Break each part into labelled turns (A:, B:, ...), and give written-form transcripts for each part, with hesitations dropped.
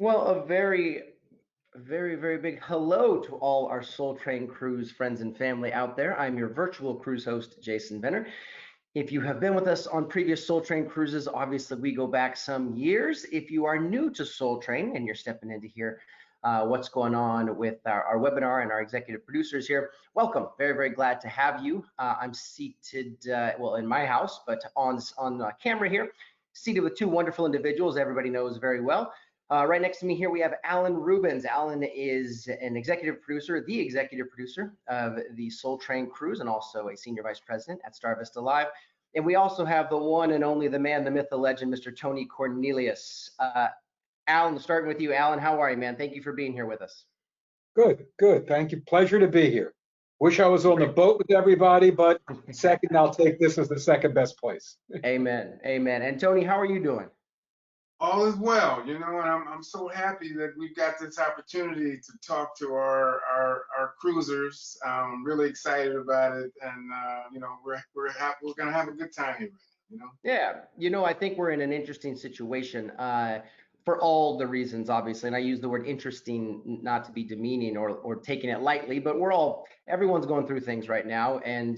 A: Well, a very big hello to all our Soul Train Cruise friends and family out there. I'm your virtual cruise host, Jason Venner. If you have been with us on previous Soul Train cruises, obviously we go back some years. If you are new to Soul Train and you're stepping in to hear what's going on with our webinar and our executive producers here, welcome. Very glad to have you. I'm seated, well, in my house, but on camera here, seated with two wonderful individuals everybody knows very well. Right next to me here, we have Alan Rubens. Alan is an executive producer, the executive producer of the Soul Train Cruise, and also a senior vice president at StarVista Live. And we also have the one and only the man, the myth, the legend, Mr. Tony Cornelius. Alan, starting with you. Alan, how are you, man? Thank you for being here with us.
B: Good. Thank you. Pleasure to be here. Wish I was on the boat with everybody, but second, I'll take this as the second best place.
A: Amen. And Tony, how are you doing?
C: All is well, and I'm so happy that we've got this opportunity to talk to our cruisers. I'm really excited about it, and we're gonna have a good time here.
A: Yeah, I think we're in an interesting situation for all the reasons, obviously. And I use the word interesting not to be demeaning or taking it lightly, but everyone's going through things right now. And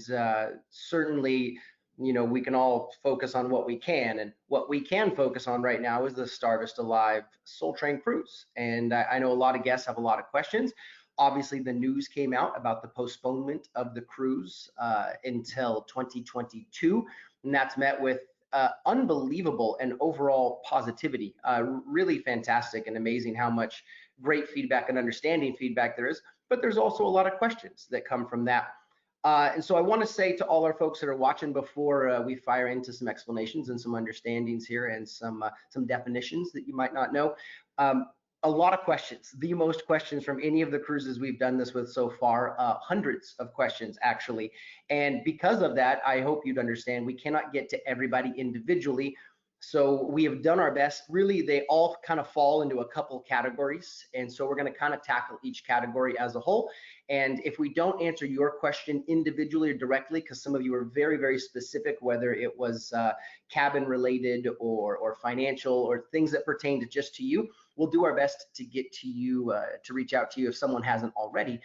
A: certainly, we can all focus on what we can. And what we can focus on right now is the StarVista Live Soul Train Cruise. And I know a lot of guests have a lot of questions. Obviously, the news came out about the postponement of the cruise until 2022, and that's met with unbelievable and overall positivity. Really fantastic and amazing how much great feedback and understanding feedback there is, but there's also a lot of questions that come from that. And so I want to say to all our folks that are watching before we fire into some explanations and some understandings here and some definitions that you might not know. A lot of questions, the most questions from any of the cruises we've done this with so far, hundreds of questions actually. And because of that, I hope you'd understand we cannot get to everybody individually. So we have done our best. Really, they all kind of fall into a couple categories. And so we're going to kind of tackle each category as a whole. And if we don't answer your question individually or directly, because some of you are very specific, whether it was cabin related or financial or things that pertain to just to you, we'll do our best to get to you, to reach out to you if someone hasn't already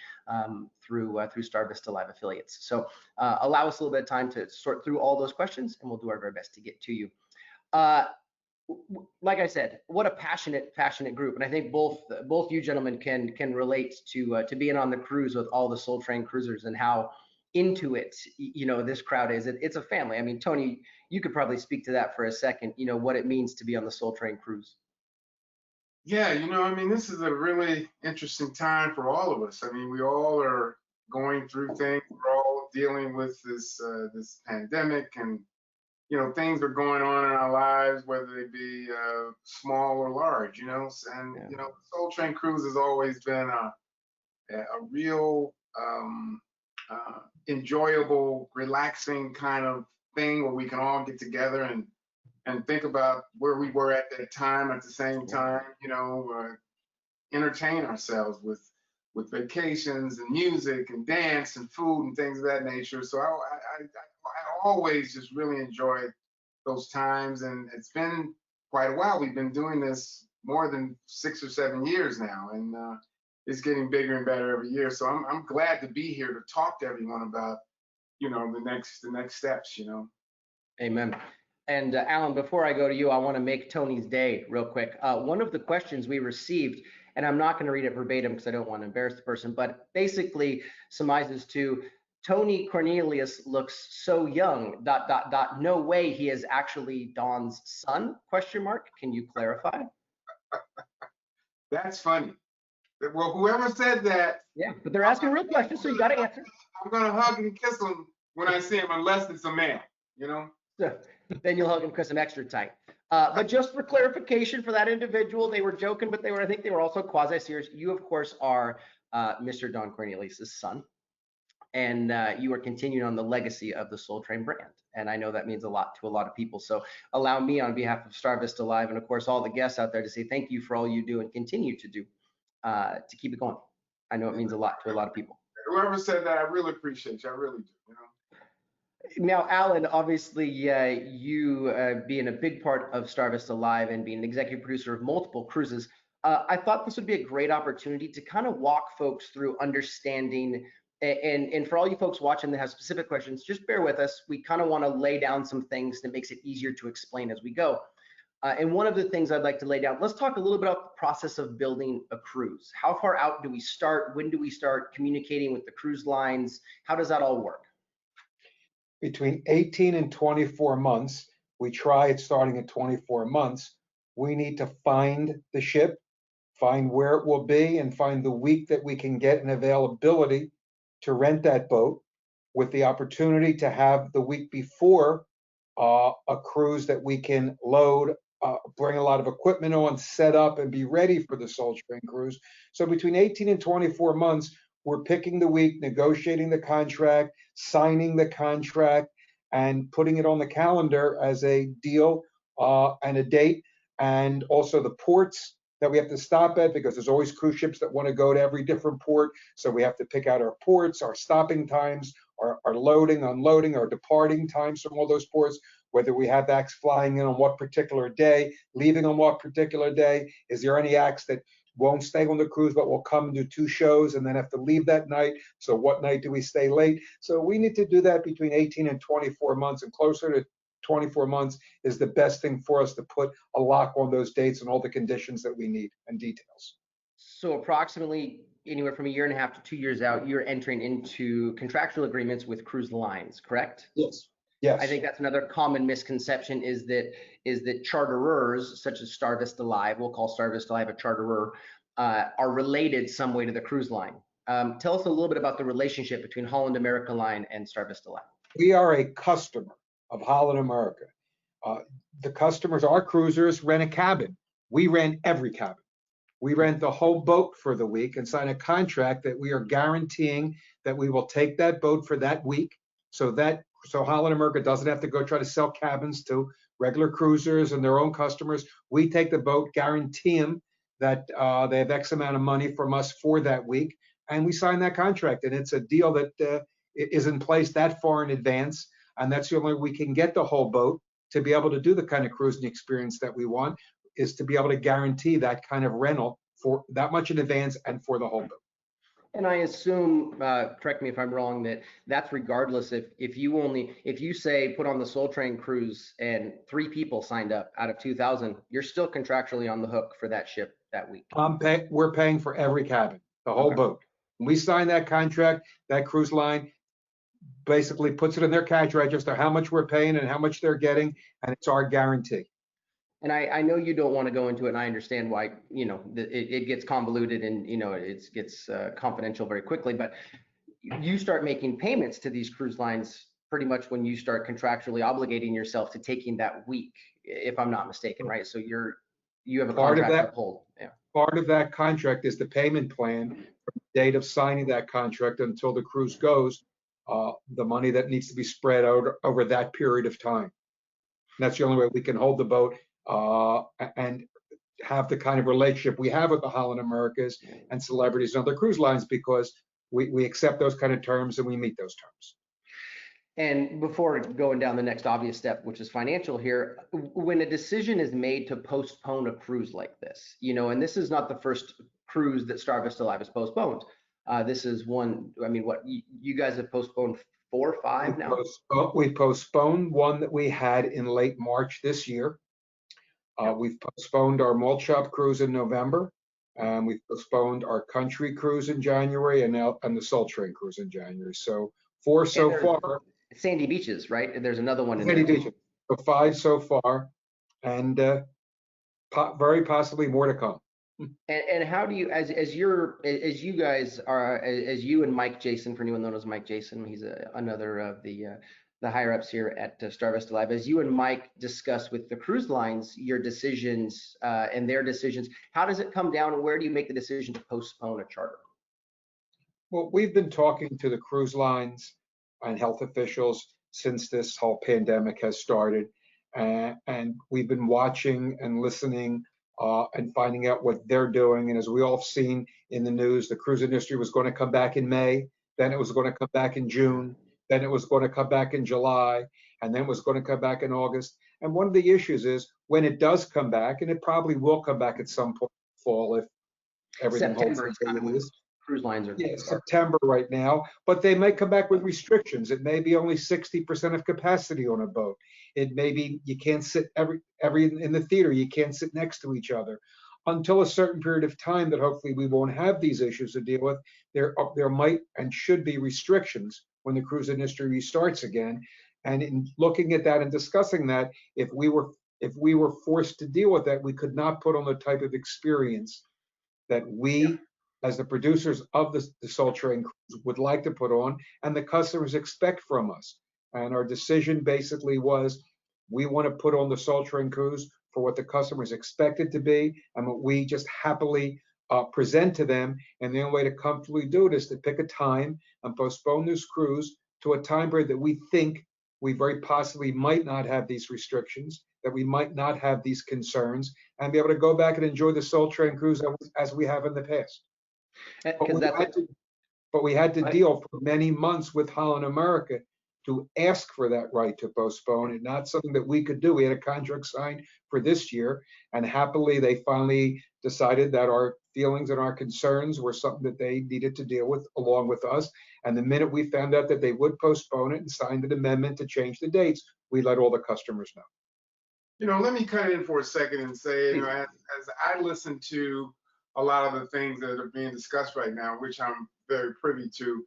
A: through StarVista Live affiliates. So allow us a little bit of time to sort through all those questions, and we'll do our very best to get to you. Like I said, what a passionate group, and I think both you gentlemen can relate to being on the cruise with all the Soul Train cruisers and how into it this crowd is. It's a family. I mean, Tony, you could probably speak to that for a second. What it means to be on the Soul Train cruise.
C: Yeah, this is a really interesting time for all of us. I mean, we all are going through things. We're all dealing with this pandemic, and things are going on in our lives, whether they be small or large. Soul Train Cruise has always been a real enjoyable, relaxing kind of thing where we can all get together and think about where we were at that time at the same time, entertain ourselves with vacations and music and dance and food and things of that nature. So I always just really enjoyed those times, and it's been quite a while. We've been doing this more than 6 or 7 years now, and it's getting bigger and better every year. So I'm glad to be here to talk to everyone about the next steps.
A: Amen. And Alan, before I go to you, I want to make Tony's day real quick. One of the questions we received, and I'm not going to read it verbatim because I don't want to embarrass the person, but basically surmises to Tony Cornelius looks so young, ... No way he is actually Don's son, ? Can you clarify?
C: That's funny. Well, whoever said that.
A: Yeah, but they're asking real questions, so you got to answer.
C: I'm going to hug and kiss him when I see him, unless it's a man,
A: So, then you'll hug him, kiss him extra tight. But just for clarification for that individual, they were joking, but I think they were also quasi-serious. You, of course, are Mr. Don Cornelius' son, and you are continuing on the legacy of the Soul Train brand. And I know that means a lot to a lot of people. So allow me on behalf of StarVista Live and, of course, all the guests out there to say thank you for all you do and continue to do to keep it going. I know it means a lot to a lot of people.
C: Whoever said that, I really appreciate you. I really do.
A: Now, Alan, obviously, you being a big part of StarVista Live and being an executive producer of multiple cruises, I thought this would be a great opportunity to kind of walk folks through understanding. And for all you folks watching that have specific questions, just bear with us. We kind of want to lay down some things that makes it easier to explain as we go. And one of the things I'd like to lay down, let's talk a little bit about the process of building a cruise. How far out do we start? When do we start communicating with the cruise lines? How does that all work?
B: Between 18 and 24 months, we try it starting at 24 months. We need to find the ship, find where it will be, and find the week that we can get an availability to rent that boat, with the opportunity to have the week before a cruise that we can load, bring a lot of equipment on, set up, and be ready for the Soul Train cruise. So between 18 and 24 months, we're picking the week, negotiating the contract, signing the contract, and putting it on the calendar as a deal and a date, and also the ports that we have to stop at, because there's always cruise ships that want to go to every different port. So we have to pick out our ports, our stopping times, our loading, unloading, our departing times from all those ports, whether we have acts flying in on what particular day, leaving on what particular day. Is there any acts that won't stay on the cruise but will come and do 2 shows and then have to leave that night? So what night do we stay late? So we need to do that between 18 and 24 months, and closer to 24 months is the best thing for us to put a lock on those dates and all the conditions that we need and details.
A: So approximately anywhere from 1.5 to 2 years out, you're entering into contractual agreements with cruise lines, correct?
B: Yes. Yes.
A: I think that's another common misconception, is that charterers such as StarVista Live, we'll call StarVista Live a charterer, are related some way to the cruise line. Tell us a little bit about the relationship between Holland America Line and StarVista Live.
B: We are a customer of Holland America. The customers, our cruisers, rent a cabin. We rent every cabin. We rent the whole boat for the week and sign a contract that we are guaranteeing that we will take that boat for that week, so Holland America doesn't have to go try to sell cabins to regular cruisers and their own customers. We take the boat, guarantee them that they have X amount of money from us for that week, and we sign that contract. And it's a deal that is in place that far in advance, and that's the only way we can get the whole boat to be able to do the kind of cruising experience that we want, is to be able to guarantee that kind of rental for that much in advance and for the whole boat.
A: And I assume, correct me if I'm wrong, that that's regardless if you say put on the Soul Train cruise and 3 people signed up out of 2,000, you're still contractually on the hook for that ship that week.
B: We're paying for every cabin, the whole boat. When we sign that contract, that cruise line basically puts it in their cash register, how much we're paying and how much they're getting, and it's our guarantee.
A: And I know you don't want to go into it, and I understand why, it gets convoluted and, it gets confidential very quickly, but you start making payments to these cruise lines pretty much when you start contractually obligating yourself to taking that week, if I'm not mistaken, right? So you have a contract to uphold. Yeah.
B: Part of that contract is the payment plan from the date of signing that contract until the cruise goes, the money that needs to be spread out over that period of time. And that's the only way we can hold the boat and have the kind of relationship we have with the Holland Americas and celebrities and other cruise lines, because we accept those kind of terms and we meet those terms.
A: And before going down the next obvious step, which is financial here, when a decision is made to postpone a cruise like this, and this is not the first cruise that StarVista Live has postponed. This is one, what you guys have postponed 4 or 5 now?
B: We postponed one that we had in late March this year. We've postponed our malt shop cruise in November. We've postponed our country cruise in January, and the Soul Train cruise in January. So 4 so far.
A: Sandy Beaches, right? And there's another one in
B: Sandy
A: there.
B: Beaches. So 5 so far, and very possibly more to come.
A: And how do you, as you and Mike Jason, for anyone known as Mike Jason, he's another of the higher ups here at StarVista Live, as you and Mike discuss with the cruise lines your decisions and their decisions, how does it come down, and where do you make the decision to postpone a charter?
B: Well, we've been talking to the cruise lines and health officials since this whole pandemic has started, and we've been watching and listening and finding out what they're doing. And as we all have seen in the news, the cruise industry was going to come back in May, then it was going to come back in June, then it was going to come back in July, and then it was going to come back in August. And one of the issues is when it does come back, and it probably will come back at some point fall if everything holds
A: September is
B: the
A: kind
B: way
A: of
B: it
A: when
B: is.
A: cruise lines are
B: Yeah,
A: going to start.
B: September right now, but they may come back with restrictions. It may be only 60% of capacity on a boat. It may be you can't sit every in the theater, you can't sit next to each other. Until a certain period of time that hopefully we won't have these issues to deal with, there might and should be restrictions when the cruise industry restarts again. And in looking at that and discussing that, if we were forced to deal with that, we could not put on the type of experience that
A: Yeah.
B: we, as the producers of the Soul Train cruise, would like to put on, and the customers expect from us. And our decision basically was, we want to put on the Soul Train cruise for what the customers expect it to be, and what we just happily present to them. And the only way to comfortably do it is to pick a time and postpone this cruise to a time period that we think we very possibly might not have these restrictions, that we might not have these concerns, and be able to go back and enjoy the Soul Train cruise as we have in the past. But
A: Because
B: we
A: that's
B: had to, but we had to
A: right.
B: deal for many months with Holland America to ask for that right to postpone it, not something that we could do. We had a contract signed for this year, and happily they finally decided that our feelings and our concerns were something that they needed to deal with along with us. And the minute we found out that they would postpone it and signed an amendment to change the dates, we let all the customers know.
C: Let me cut in for a second and say,
A: Please.
C: as I listen to a lot of the things that are being discussed right now, which I'm very privy to,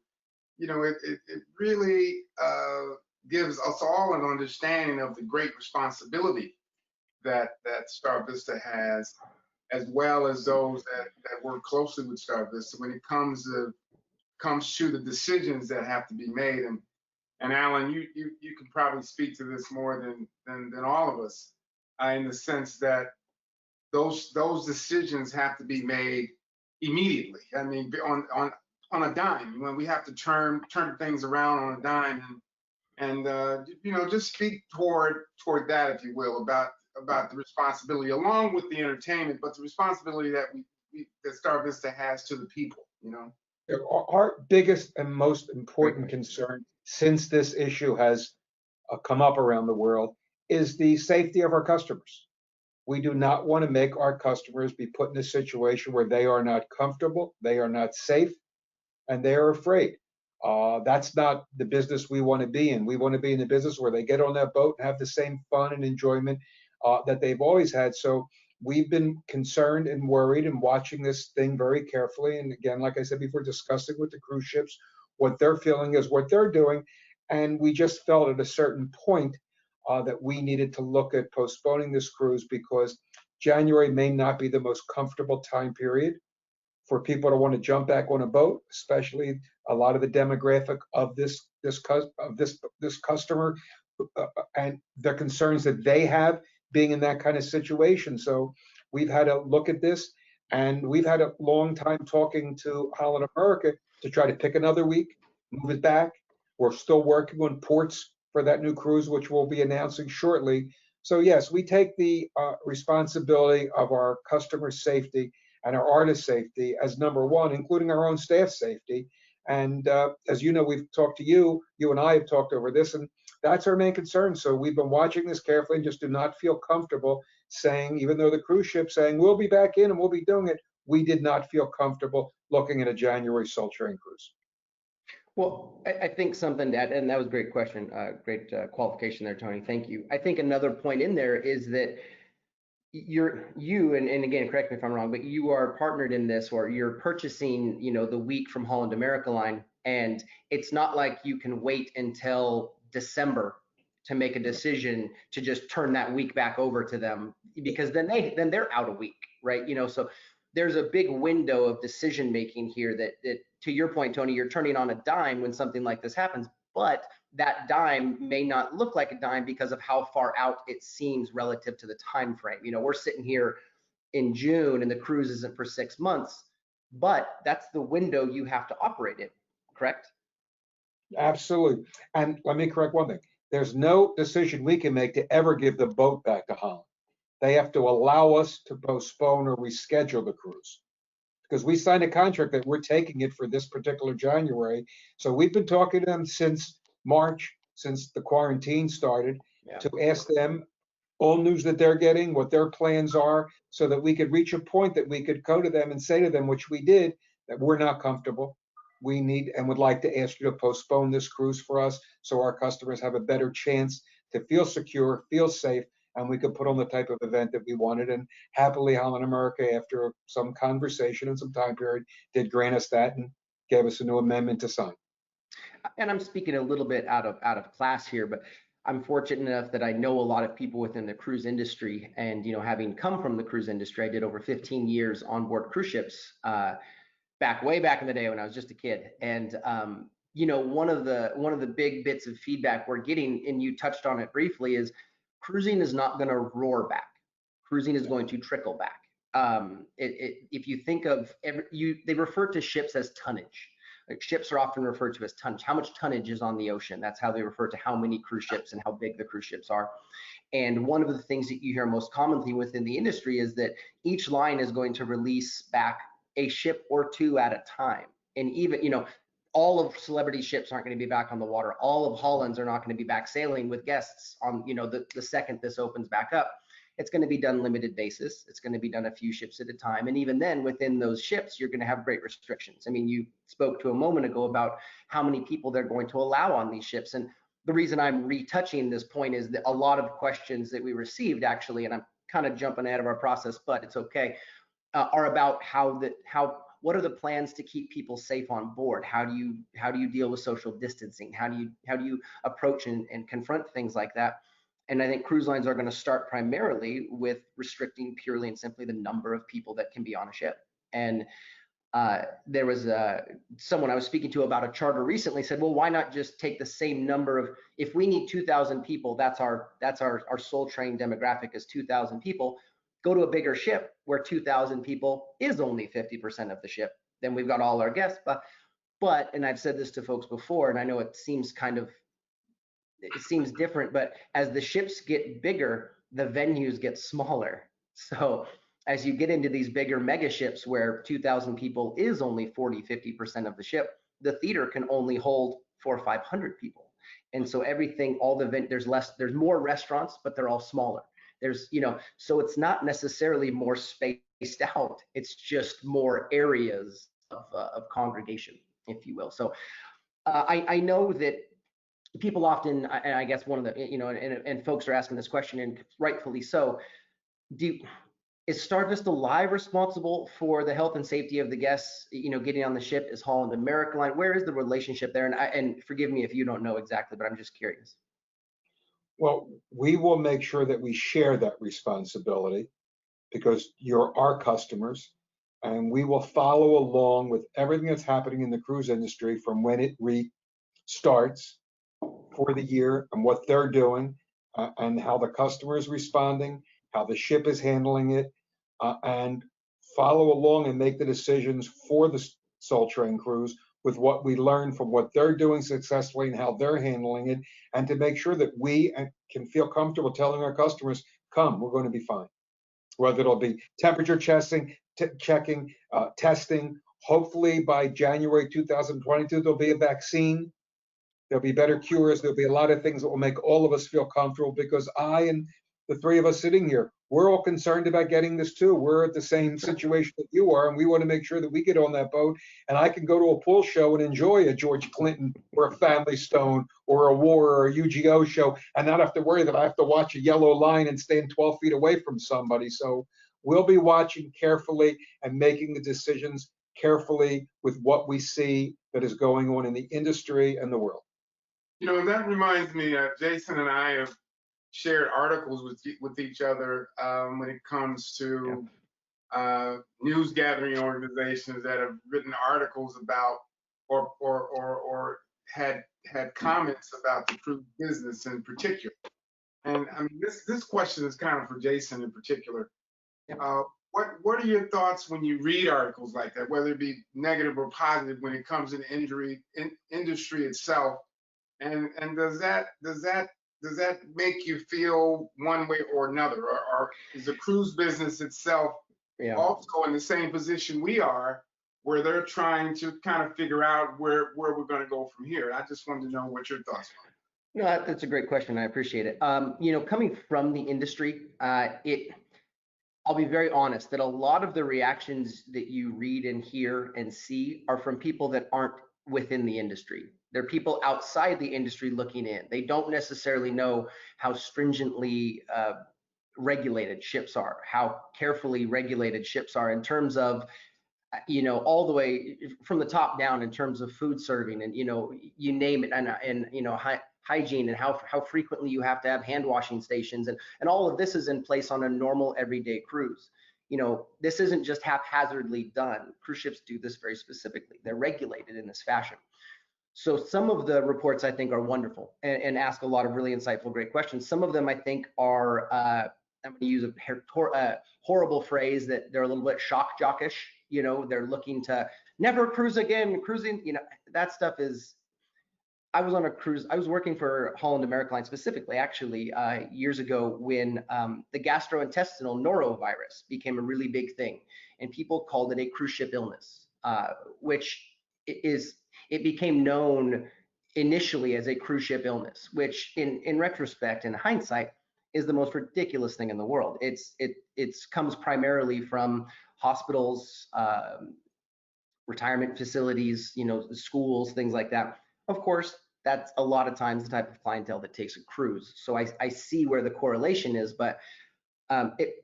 C: it really gives us all an understanding of the great responsibility that StarVista has, as well as those that work closely with StarVista when it comes to the decisions that have to be made. And Alan, you can probably speak to this more than all of us, in the sense that those decisions have to be made immediately. I mean, on a dime, when we have to turn things around on a dime, and just speak toward that, if you will, about the responsibility along with the entertainment, but the responsibility that that StarVista has to the people.
B: Our biggest and most important concern since this issue has come up around the world is the safety of our customers. We do not want to make our customers be put in a situation where they are not comfortable, they are not safe, and they are afraid. That's not the business we want to be in. We want to be in the business where they get on that boat and have the same fun and enjoyment that they've always had. So we've been concerned and worried and watching this thing very carefully. And again, like I said before, discussing with the cruise ships what they're feeling is what they're doing. And we just felt at a certain point that we needed to look at postponing this cruise because January may not be the most comfortable time period for people to want to jump back on a boat, especially a lot of the demographic of this customer and the concerns that they have being in that kind of situation. So we've had to look at this, and we've had a long time talking to Holland America to try to pick another week, move it back. We're still working on ports for that new cruise, which we'll be announcing shortly. So yes, we take the responsibility of our customer safety and our artist safety as number one, including our own staff safety. And as you know, we've talked to you and I have talked over this, and that's our main concern. So we've been watching this carefully and just do not feel comfortable saying, even though the cruise ship saying we'll be back in and we'll be doing it, we did not feel comfortable looking at a January Soul Train cruise.
A: Well, I think something that, and that was a great question, great qualification there, Tony. Thank you. I think another point in there is that and again, correct me if I'm wrong, but you are partnered in this, or you're purchasing, the week from Holland America Line, and it's not like you can wait until December to make a decision to just turn that week back over to them, because then they're out a week, right? So there's a big window of decision making here that to your point, Tony, you're turning on a dime when something like this happens, but that dime may not look like a dime because of how far out it seems relative to the time frame. We're sitting here in June and the cruise isn't for 6 months, but that's the window you have to operate in, correct?
B: Absolutely. And let me correct one thing. There's no decision we can make to ever give the boat back to Holland. They have to allow us to postpone or reschedule the cruise because we signed a contract that we're taking it for this particular January. So we've been talking to them since March, since the quarantine started, to ask them all news that they're getting, what their plans are, so that we could reach a point that we could go to them and say to them, which we did, that we're not comfortable. We need and would like to ask you to postpone this cruise for us so our customers have a better chance to feel secure, feel safe, and we could put on the type of event that we wanted. And happily, Holland America, after some conversation and some time period, did grant us that and gave us a new amendment to sign.
A: And I'm speaking a little bit out of class here, but I'm fortunate enough that I know a lot of people within the cruise industry, and having come from the cruise industry, I did over 15 years on board cruise ships, way back in the day when I was just a kid. And one of the big bits of feedback we're getting, and you touched on it briefly, is cruising is not going to roar back. Cruising is going to trickle back. If you think of they refer to ships as tonnage. Like, ships are often referred to as tonnage. How much tonnage is on the ocean? That's how they refer to how many cruise ships and how big the cruise ships are. And one of the things that you hear most commonly within the industry is that each line is going to release back a ship or two at a time. And even, all of celebrity ships aren't going to be back on the water. All of Holland's are not going to be back sailing with guests on, the second this opens back up. It's going to be done limited basis. It's going to be done a few ships at a time. And even then, within those ships, you're going to have great restrictions. I mean, you spoke to a moment ago about how many people they're going to allow on these ships. And the reason I'm retouching this point is that a lot of questions that we received, actually, and I'm kind of jumping ahead of our process, but it's okay, are about what are the plans to keep people safe on board? How do you deal with social distancing? How do you approach and confront things like that? And I think cruise lines are going to start primarily with restricting purely and simply the number of people that can be on a ship. And there was someone I was speaking to about a charter recently said, well, why not just take the same number of, if we need 2,000 people, that's our Soul Train demographic is 2,000 people, go to a bigger ship where 2,000 people is only 50% of the ship. Then we've got all our guests. But, and I've said this to folks before, and I know it seems different, but as the ships get bigger, the venues get smaller. So as you get into these bigger mega ships where 2,000 people is only 40-50% of the ship, the theater can only hold 400 or 500 people. And so there's more restaurants, but they're all smaller. So it's not necessarily more spaced out. It's just more areas of congregation, if you will. So I know that people often, and I guess one of the, and folks are asking this question, and rightfully so, is StarVista Live responsible for the health and safety of the guests, getting on the ship? Is Holland America Line? Where is the relationship there? And forgive me if you don't know exactly, but I'm just curious.
B: Well, we will make sure that we share that responsibility because you're our customers, and we will follow along with everything that's happening in the cruise industry from when it restarts for the year and what they're doing, and how the customer is responding, how the ship is handling it, and follow along and make the decisions for the Soul Train cruise with what we learn from what they're doing successfully and how they're handling it, and to make sure that we can feel comfortable telling our customers, come, we're going to be fine. Whether it'll be temperature checking, testing. Hopefully by January 2022, there'll be a vaccine. There'll be better cures. There'll be a lot of things that will make all of us feel comfortable, because I and the three of us sitting here, we're all concerned about getting this too. We're at the same situation that you are, and we want to make sure that we get on that boat and I can go to a pool show and enjoy a George Clinton or a Family Stone or a War or a UGO show and not have to worry that I have to watch a yellow line and stand 12 feet away from somebody. So we'll be watching carefully and making the decisions carefully with what we see that is going on in the industry and the world.
C: And that reminds me, Jason and I have shared articles with each other when it comes to news gathering organizations that have written articles about or had comments about the cruise business in particular. And I mean, this question is kind of for Jason in particular. What are your thoughts when you read articles like that, whether it be negative or positive, when it comes to the industry itself? And does that make you feel one way or another, or is the cruise business itself also in the same position we are, where they're trying to kind of figure out where we're going to go from here? I just wanted to know what your thoughts were.
A: No, that's a great question. I appreciate it. Coming from the industry, I'll be very honest that a lot of the reactions that you read and hear and see are from people that aren't within the industry. They're people outside the industry looking in. They don't necessarily know how stringently regulated ships are, how carefully regulated ships are in terms of all the way from the top down in terms of food serving and you name it, and hygiene, and how frequently you have to have hand washing stations, and all of this is in place on a normal everyday cruise. This isn't just haphazardly done. Cruise ships do this very specifically. They're regulated in this fashion. So some of the reports I think are wonderful and ask a lot of really insightful, great questions. Some of them I think are, I'm going to use a horrible phrase, that they're a little bit shock jockish. They're looking to never cruise again, cruising. That stuff is. I was on a cruise. I was working for Holland America Line specifically, actually, years ago when the gastrointestinal norovirus became a really big thing, and people called it a cruise ship illness, which it became known initially as a cruise ship illness, which in retrospect, in hindsight, is the most ridiculous thing in the world. It comes primarily from hospitals, retirement facilities, schools, things like that. Of course, that's a lot of times the type of clientele that takes a cruise. So I see where the correlation is, but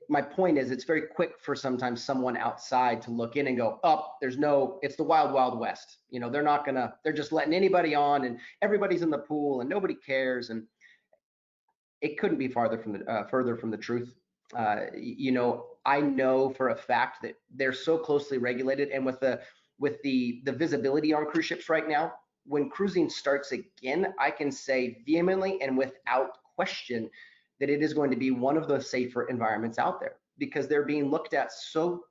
A: my point is, it's very quick for sometimes someone outside to look in and go, oh, it's the wild, wild west. They're just letting anybody on, and everybody's in the pool and nobody cares. And it couldn't be further from the truth. I know for a fact that they're so closely regulated, and with the visibility on cruise ships right now, when cruising starts again, I can say vehemently and without question that it is going to be one of the safer environments out there, because they're being looked at so,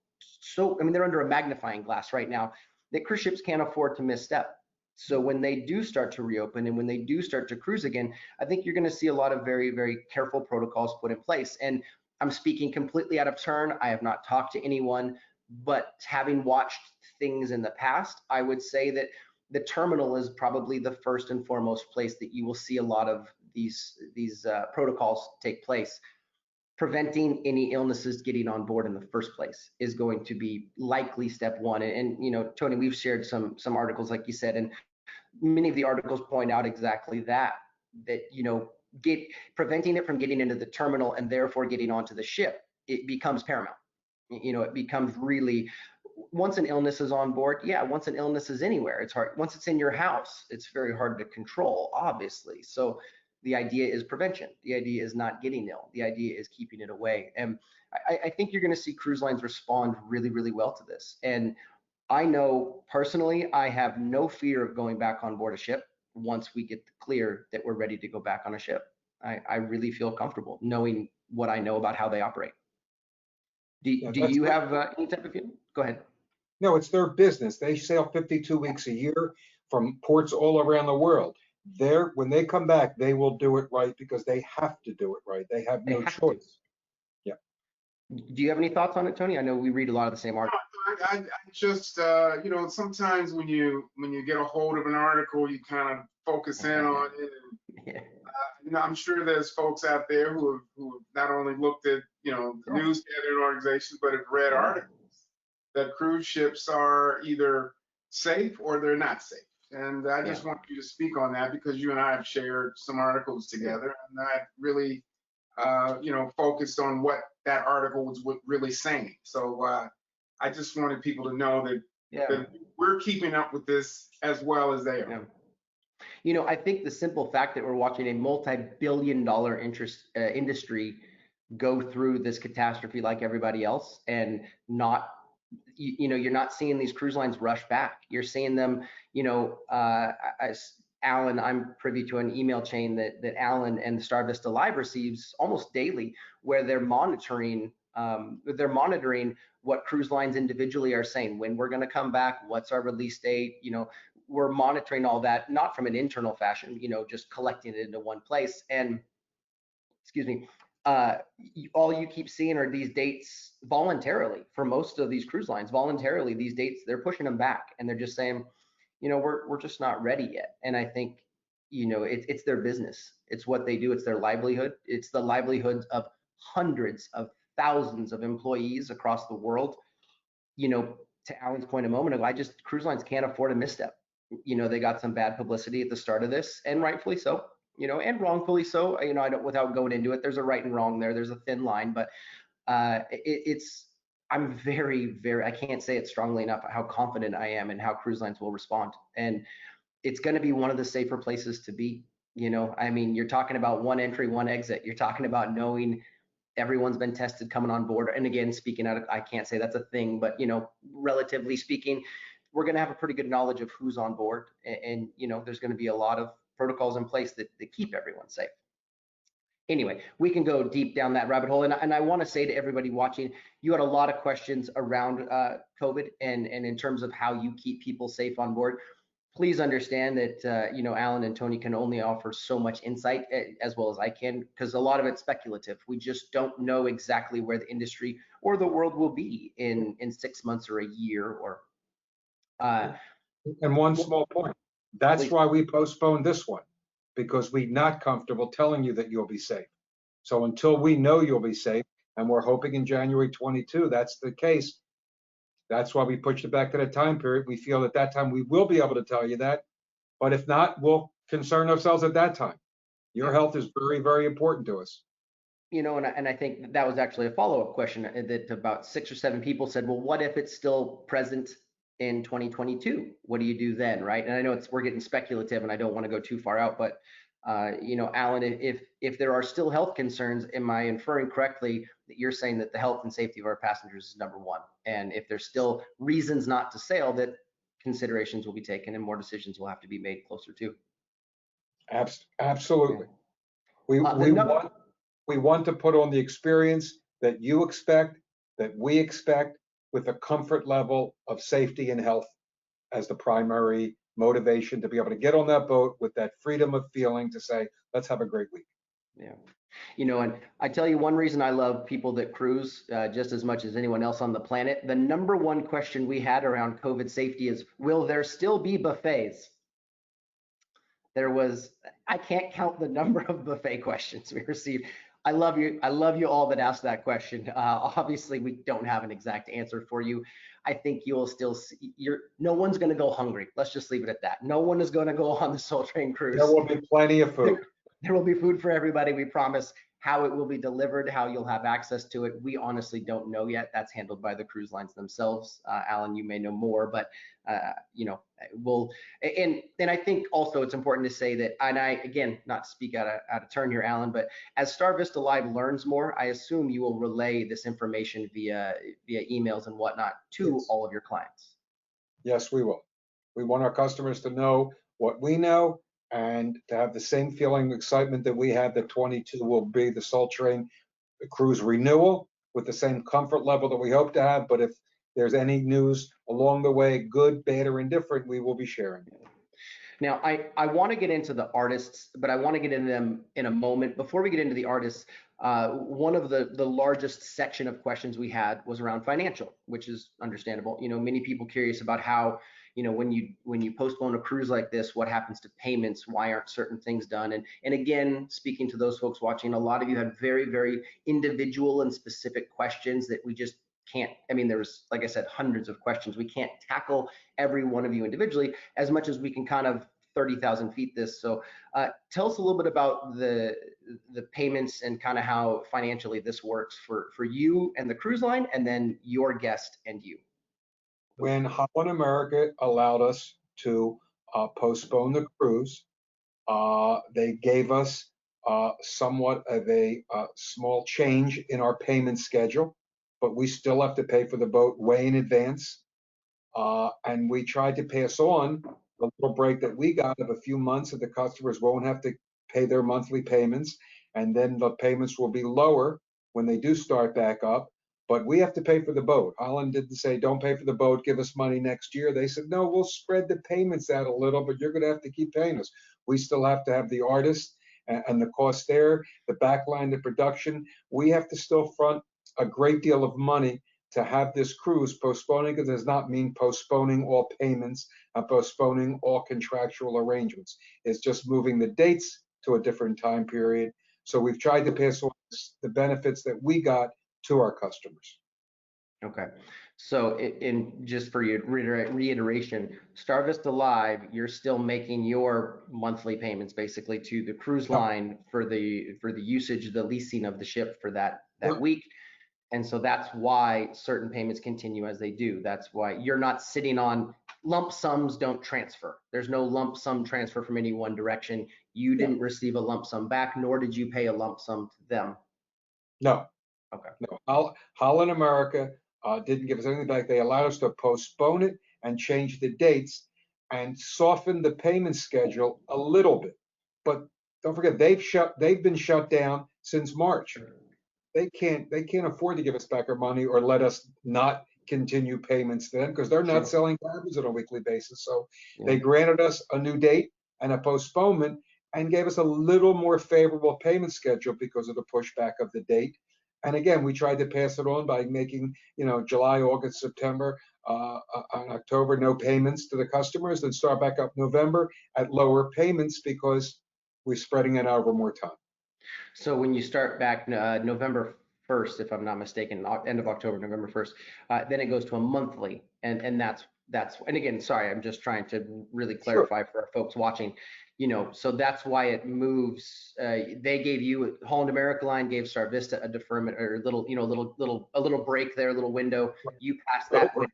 A: I mean, they're under a magnifying glass right now that cruise ships can't afford to misstep. So when they do start to reopen and when they do start to cruise again, I think you're going to see a lot of very, very careful protocols put in place. And I'm speaking completely out of turn. I have not talked to anyone, but having watched things in the past, I would say that the terminal is probably the first and foremost place that you will see a lot of these protocols take place. Preventing any illnesses getting on board in the first place is going to be likely step one. And Tony, we've shared some articles, like you said, and many of the articles point out exactly that preventing it from getting into the terminal and therefore getting onto the ship, it becomes paramount. It becomes really, once an illness is on board, once an illness is anywhere, it's hard. Once it's in your house, it's very hard to control, obviously. So the idea is prevention. The idea is not getting ill. The idea is keeping it away. And I think you're going to see cruise lines respond really, really well to this. And I know personally, I have no fear of going back on board a ship once we get clear that we're ready to go back on a ship. I really feel comfortable knowing what I know about how they operate. Do you have any type of feeling? Go ahead.
B: No, it's their business. They sail 52 weeks a year from ports all around the world. When they come back, they will do it right because they have to do it right. They have no choice. Yeah.
A: Do you have any thoughts on it, Tony? I know we read a lot of the same articles.
C: I just, sometimes when you get a hold of an article, you kind of focus in on it. And, I'm sure there's folks out there who have not only looked at, news gathering organizations, but have read articles that cruise ships are either safe or they're not safe. And I just want you to speak on that, because you and I have shared some articles together, and I really, focused on what that article was really saying. So I just wanted people to know that we're keeping up with this as well as they are.
A: I think the simple fact that we're watching a multi-billion-dollar industry go through this catastrophe like everybody else, and not, you're not seeing these cruise lines rush back. You're seeing them, as Alan, I'm privy to an email chain that Alan and StarVista Live receives almost daily, where they're monitoring what cruise lines individually are saying, when we're going to come back, what's our release date. We're monitoring all that, not from an internal fashion, just collecting it into one place. And excuse me, all you keep seeing are these dates voluntarily for most of these cruise lines. Voluntarily, these dates, they're pushing them back, and they're just saying, we're just not ready yet. And I think, it's their business. It's what they do. It's their livelihood. It's the livelihoods of hundreds of thousands of employees across the world. To Alan's point a moment ago, cruise lines can't afford a misstep. They got some bad publicity at the start of this, and rightfully so, and wrongfully so. I don't, without going into it, there's a right and wrong there. There's a thin line, but I'm very, very, I can't say it strongly enough how confident I am in how cruise lines will respond. And it's going to be one of the safer places to be. You're talking about one entry, one exit. You're talking about knowing everyone's been tested coming on board. And again, speaking out of, I can't say that's a thing, but relatively speaking, we're going to have a pretty good knowledge of who's on board. And there's going to be a lot of protocols in place that keep everyone safe. Anyway, we can go deep down that rabbit hole. And I want to say to everybody watching, you had a lot of questions around COVID and in terms of how you keep people safe on board. Please understand that, Alan and Tony can only offer so much insight as well as I can, because a lot of it's speculative. We just don't know exactly where the industry or the world will be in 6 months or a year or.
B: And one small point, that's why we postponed this one, because we're not comfortable telling you that you'll be safe. So until we know you'll be safe, and we're hoping in January 22, that's the case. That's why we pushed it back to that time period. We feel at that time we will be able to tell you that, but if not, we'll concern ourselves at that time. Your health is very, very important to us.
A: And I think that was actually a follow-up question that about 6 or 7 people said, well, what if it's still present in 2022? What do you do then, right? And I know we're getting speculative and I don't want to go too far out, but Alan, if there are still health concerns, am I inferring correctly that you're saying that the health and safety of our passengers is number one? And if there's still reasons not to sail, that considerations will be taken and more decisions will have to be made closer to?
B: Absolutely. We want to put on the experience that you expect, that we expect, with a comfort level of safety and health as the primary motivation to be able to get on that boat with that freedom of feeling to say, let's have a great week.
A: Yeah. And I tell you one reason I love people that cruise just as much as anyone else on the planet. The number one question we had around COVID safety is, will there still be buffets? I can't count the number of buffet questions we received. I love you all that asked that question. Obviously, we don't have an exact answer for you. I think you will still see, no one's going to go hungry. Let's just leave it at that. No one is going to go on the Soul Train cruise.
B: There will be plenty of food.
A: There will be food for everybody. We promise. How it will be delivered, how you'll have access to it, we honestly don't know yet. That's handled by the cruise lines themselves. Alan, you may know more, but we'll. And I think also it's important to say that, and I again, not to speak out of turn here, Alan, but as StarVista Live learns more, I assume you will relay this information via emails and whatnot to all of your clients.
B: Yes, we will. We want our customers to know what we know, and to have the same feeling of excitement that we have that 22 will be the Soul Train cruise renewal with the same comfort level that we hope to have. But if there's any news along the way, good, bad, or indifferent, we will be sharing.
A: Now, I want to get into the artists, but I want to get into them in a moment. Before we get into the artists, one of the largest section of questions we had was around financial, which is understandable. Many people curious about how, when you postpone a cruise like this, what happens to payments? Why aren't certain things done? And again, speaking to those folks watching, a lot of you had very, very individual and specific questions that we just can't. There was, like I said, hundreds of questions. We can't tackle every one of you individually as much as we can kind of 30,000 feet this. So tell us a little bit about the payments and kind of how financially this works for you and the cruise line, and then your guest and you.
B: When Holland America allowed us to postpone the cruise, they gave us somewhat of a small change in our payment schedule, but we still have to pay for the boat way in advance. And we tried to pass on the little break that we got of a few months that the customers won't have to pay their monthly payments, and then the payments will be lower when they do start back up. But we have to pay for the boat. Holland didn't say, don't pay for the boat, give us money next year. They said, no, we'll spread the payments out a little, but you're going to have to keep paying us. We still have to have the artist and the cost there, the backline, the production. We have to still front a great deal of money to have this cruise. Postponing it does not mean postponing all payments and postponing all contractual arrangements. It's just moving the dates to a different time period. So we've tried to pass on the benefits that we got to our customers.
A: Okay. So in just for your reiteration, StarVista Live, you're still making your monthly payments basically to the cruise line for the usage, the leasing of the ship for that
B: Yep.
A: week. And so that's why certain payments continue as they do. That's why you're not sitting on lump sums don't transfer. There's no lump sum transfer from any one direction. You didn't receive a lump sum back, nor did you pay a lump sum to them.
B: No.
A: Okay.
B: No. Holland America didn't give us anything back. They allowed us to postpone it and change the dates and soften the payment schedule a little bit. But don't forget, they've been shut down since March. They can't afford to give us back our money or let us not continue payments to them because they're not selling cabins on a weekly basis. So they granted us a new date and a postponement and gave us a little more favorable payment schedule because of the pushback of the date. And again, we tried to pass it on by making, July, August, September, on October, no payments to the customers, then start back up November at lower payments because we're spreading it out over more time.
A: So when you start back November 1st, if I'm not mistaken, end of October, November 1st, then it goes to a monthly, and that's and again, sorry, I'm just trying to really clarify for our folks watching. So that's why it moves. They gave you, Holland America Line gave StarVista a deferment or a little break there, a little window. You pass that window.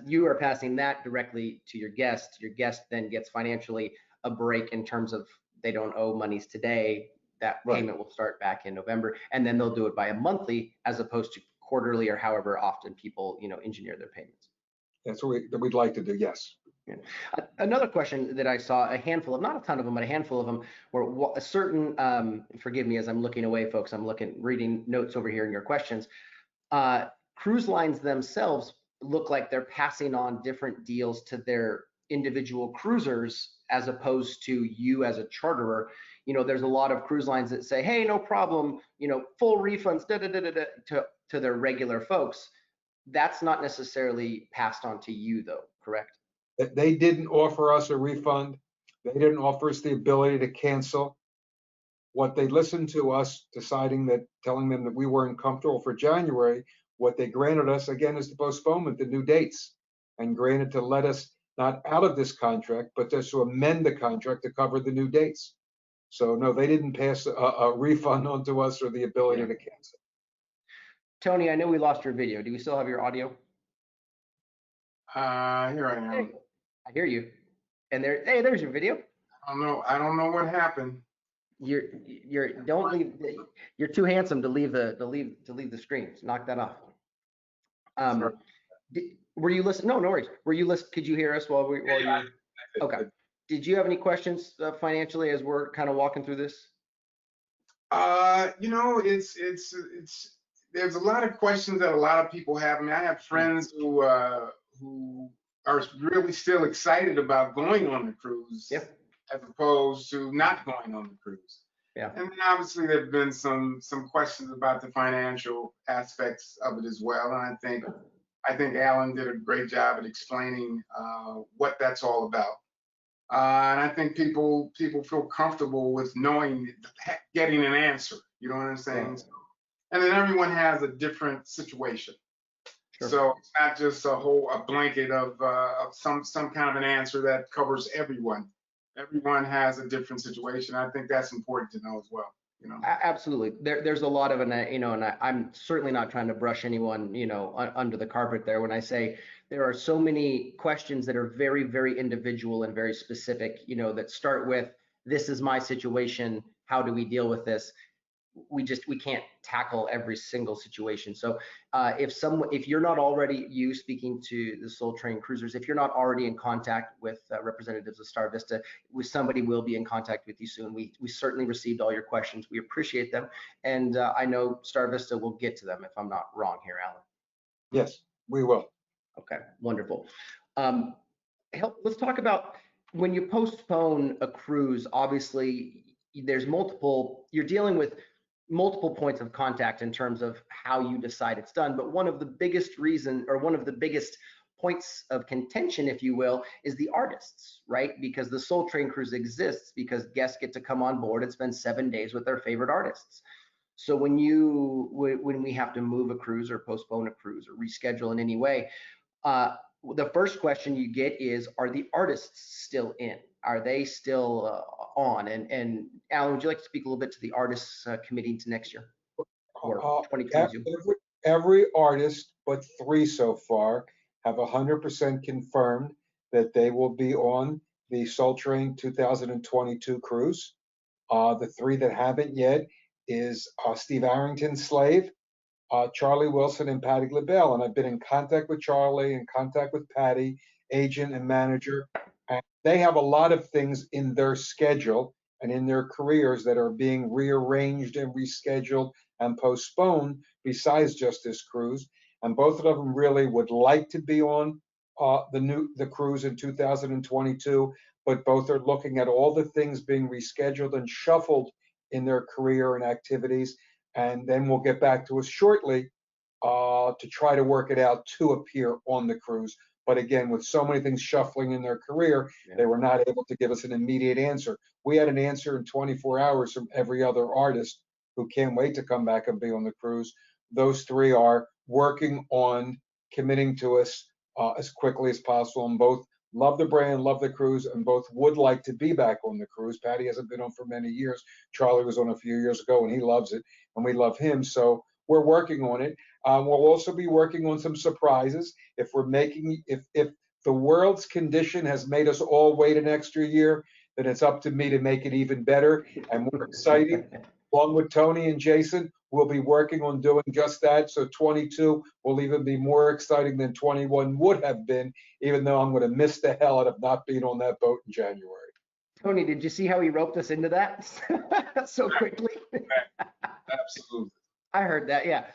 A: You are passing that directly to your guest. Your guest then gets financially a break in terms of they don't owe monies today. That payment will start back in November, and then they'll do it by a monthly as opposed to quarterly or however often people engineer their payments.
B: That's what we'd like to do. Yes.
A: Yeah. Another question that I saw, a handful of, not a ton of them, but a handful of them, were a certain, forgive me as I'm looking away, folks, I'm reading notes over here in your questions. Cruise lines themselves look like they're passing on different deals to their individual cruisers as opposed to you as a charterer. There's a lot of cruise lines that say, hey, no problem, full refunds, to their regular folks. That's not necessarily passed on to you though, correct?
B: They didn't offer us a refund. They didn't offer us the ability to cancel. What they listened to us telling them that we weren't comfortable for January, what they granted us again is the postponement, the new dates, and granted to let us not out of this contract, but just to amend the contract to cover the new dates. So no, they didn't pass a refund on to us or the ability to cancel.
A: Tony, I know we lost your video. Do we still have your audio?
C: Here I am.
A: Hey, I hear you. And there's your video.
C: I don't know what happened.
A: You're too handsome to leave the screen. Knock that off. Were you listening? No worries. Were you listening? Could you hear us while you? Okay. Did you have any questions financially as we're kind of walking through this?
C: There's a lot of questions that a lot of people have. I mean, I have friends who are really still excited about going on the cruise, as opposed to not going on the cruise.
A: Yeah.
C: And then obviously there've been some questions about the financial aspects of it as well. And I think Alan did a great job at explaining what that's all about. And I think people feel comfortable with getting an answer. You know what I'm saying? Yeah. And then everyone has a different situation. Sure. So it's not just a blanket of some kind of an answer that covers everyone. Everyone has a different situation. I think that's important to know as well.
A: Absolutely. There's a lot of, and I'm certainly not trying to brush anyone, under the carpet there when I say there are so many questions that are very, very individual and very specific, that start with, this is my situation, how do we deal with this? We can't tackle every single situation. So if you're not already, you speaking to the Soul Train Cruisers, if you're not already in contact with representatives of StarVista, somebody will be in contact with you soon. We certainly received all your questions. We appreciate them. And I know StarVista will get to them if I'm not wrong here, Alan.
B: Yes, we will.
A: Okay, wonderful. Let's talk about when you postpone a cruise, obviously there's multiple, you're dealing with multiple points of contact in terms of how you decide it's done. But one of the biggest reason, or one of the biggest points of contention, if you will, is the artists, right? Because the Soul Train cruise exists because guests get to come on board and spend 7 days with their favorite artists. So when we have to move a cruise or postpone a cruise or reschedule in any way, the first question you get is, are the artists still in? Are they still on? And Alan, would you like to speak a little bit to the artists committing to next year or 2022?
B: Every artist but 3 so far have 100% confirmed that they will be on the Soul Train 2022 cruise. The 3 that haven't yet is Steve Arrington's Slave, Charlie Wilson, and Patty LaBelle. And I've been in contact with Charlie, in contact with Patty, agent and manager. And they have a lot of things in their schedule and in their careers that are being rearranged and rescheduled and postponed besides just this cruise. And both of them really would like to be on the cruise in 2022, but both are looking at all the things being rescheduled and shuffled in their career and activities. And then we'll get back to us shortly to try to work it out to appear on the cruise. But again, with so many things shuffling in their career, they were not able to give us an immediate answer. We had an answer in 24 hours from every other artist who can't wait to come back and be on the cruise. Those 3 are working on committing to us as quickly as possible, and both love the brand, love the cruise, and both would like to be back on the cruise. Patty hasn't been on for many years. Charlie was on a few years ago, and he loves it, and we love him. So we're working on it. We'll also be working on some surprises. If the world's condition has made us all wait an extra year, then it's up to me to make it even better. And we're excited. Along with Tony and Jason, we'll be working on doing just that. So 22 will even be more exciting than 21 would have been, even though I'm going to miss the hell out of not being on that boat in January.
A: Tony, did you see how he roped us into that so quickly?
C: Absolutely.
A: I heard that, yeah.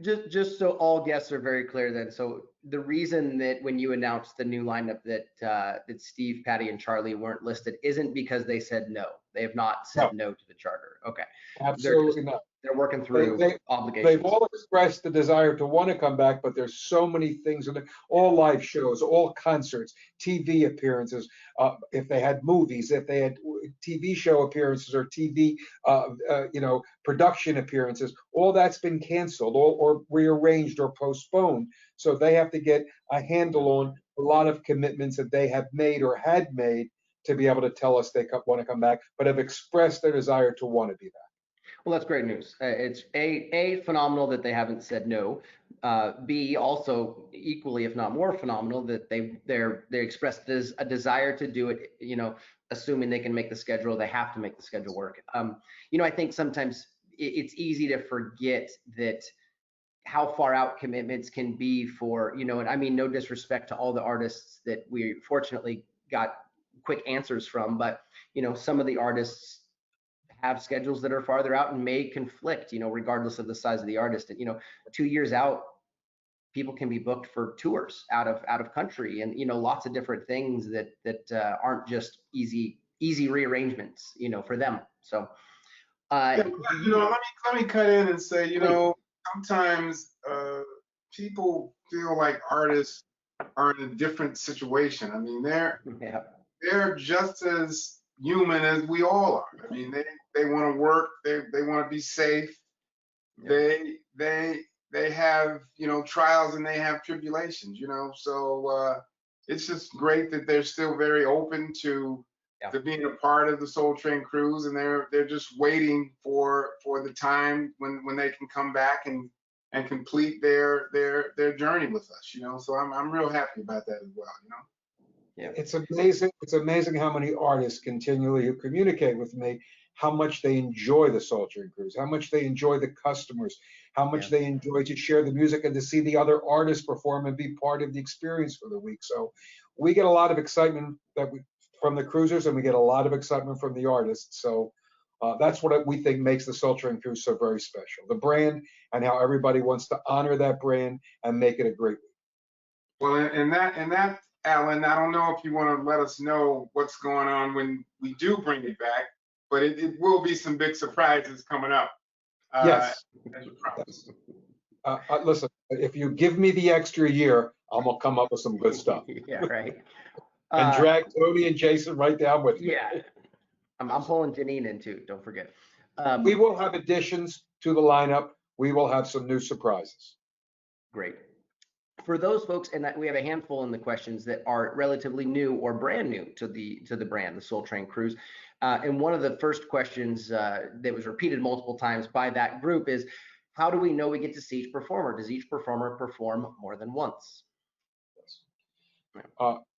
A: Just so all guests are very clear then, so the reason that when you announced the new lineup that Steve, Patty, and Charlie weren't listed isn't because they said no. They have not said no to the charter. Okay.
B: Absolutely not.
A: They're working through obligations.
B: They've all expressed the desire to want to come back, but there's so many things in it, all live shows, all concerts, TV appearances, if they had movies, if they had TV show appearances or TV, production appearances, all that's been canceled or rearranged or postponed. So they have to get a handle on a lot of commitments that they have made or had made to be able to tell us they want to come back, but have expressed their desire to want to be back.
A: Well, that's great news. It's a phenomenal that they haven't said no. B, also equally, if not more phenomenal, that they expressed a desire to do it. Assuming they can make the schedule, they have to make the schedule work. I think sometimes it's easy to forget that how far out commitments can be for, and I mean no disrespect to all the artists that we fortunately got quick answers from, but some of the artists have schedules that are farther out and may conflict, regardless of the size of the artist. And 2 years out, people can be booked for tours out of country, and lots of different things that aren't just easy rearrangements, for them. So,
C: let me cut in and say, sometimes people feel like artists are in a different situation. I mean, they're just as human as we all are. I mean, they want to work, they want to be safe. They have trials and they have tribulations. So it's just great that they're still very open to being a part of the Soul Train cruise, and they're just waiting for the time when they can come back and complete their journey with us. So I'm real happy about that as well.
B: Yeah. It's amazing. It's amazing how many artists continually who communicate with me, how much they enjoy the Soul Train cruise, how much they enjoy the customers, how much they enjoy to share the music and to see the other artists perform and be part of the experience for the week. So we get a lot of excitement from the cruisers, and we get a lot of excitement from the artists. So that's what we think makes the Soul Train cruise so very special. The brand and how everybody wants to honor that brand and make it a great week.
C: Well, and that Alan, I don't know if you want to let us know what's going on when we do bring it back, but it will be some big surprises coming up.
B: Yes.
C: as you promised.
B: Listen, if you give me the extra year, I'm gonna come up with some good stuff
A: Yeah, right.
B: and
A: Uh,
B: drag Tony and Jason right down with me.
A: yeah, I'm pulling Janine in too. Don't forget.
B: We will have additions to the lineup. We will have some new surprises.
A: Great. For those folks, and that we have a handful in the questions that are relatively new or brand new to the brand, the Soul Train Cruise. And one of the first questions that was repeated multiple times by that group is, how do we know we get to see each performer? Does each performer perform more than once?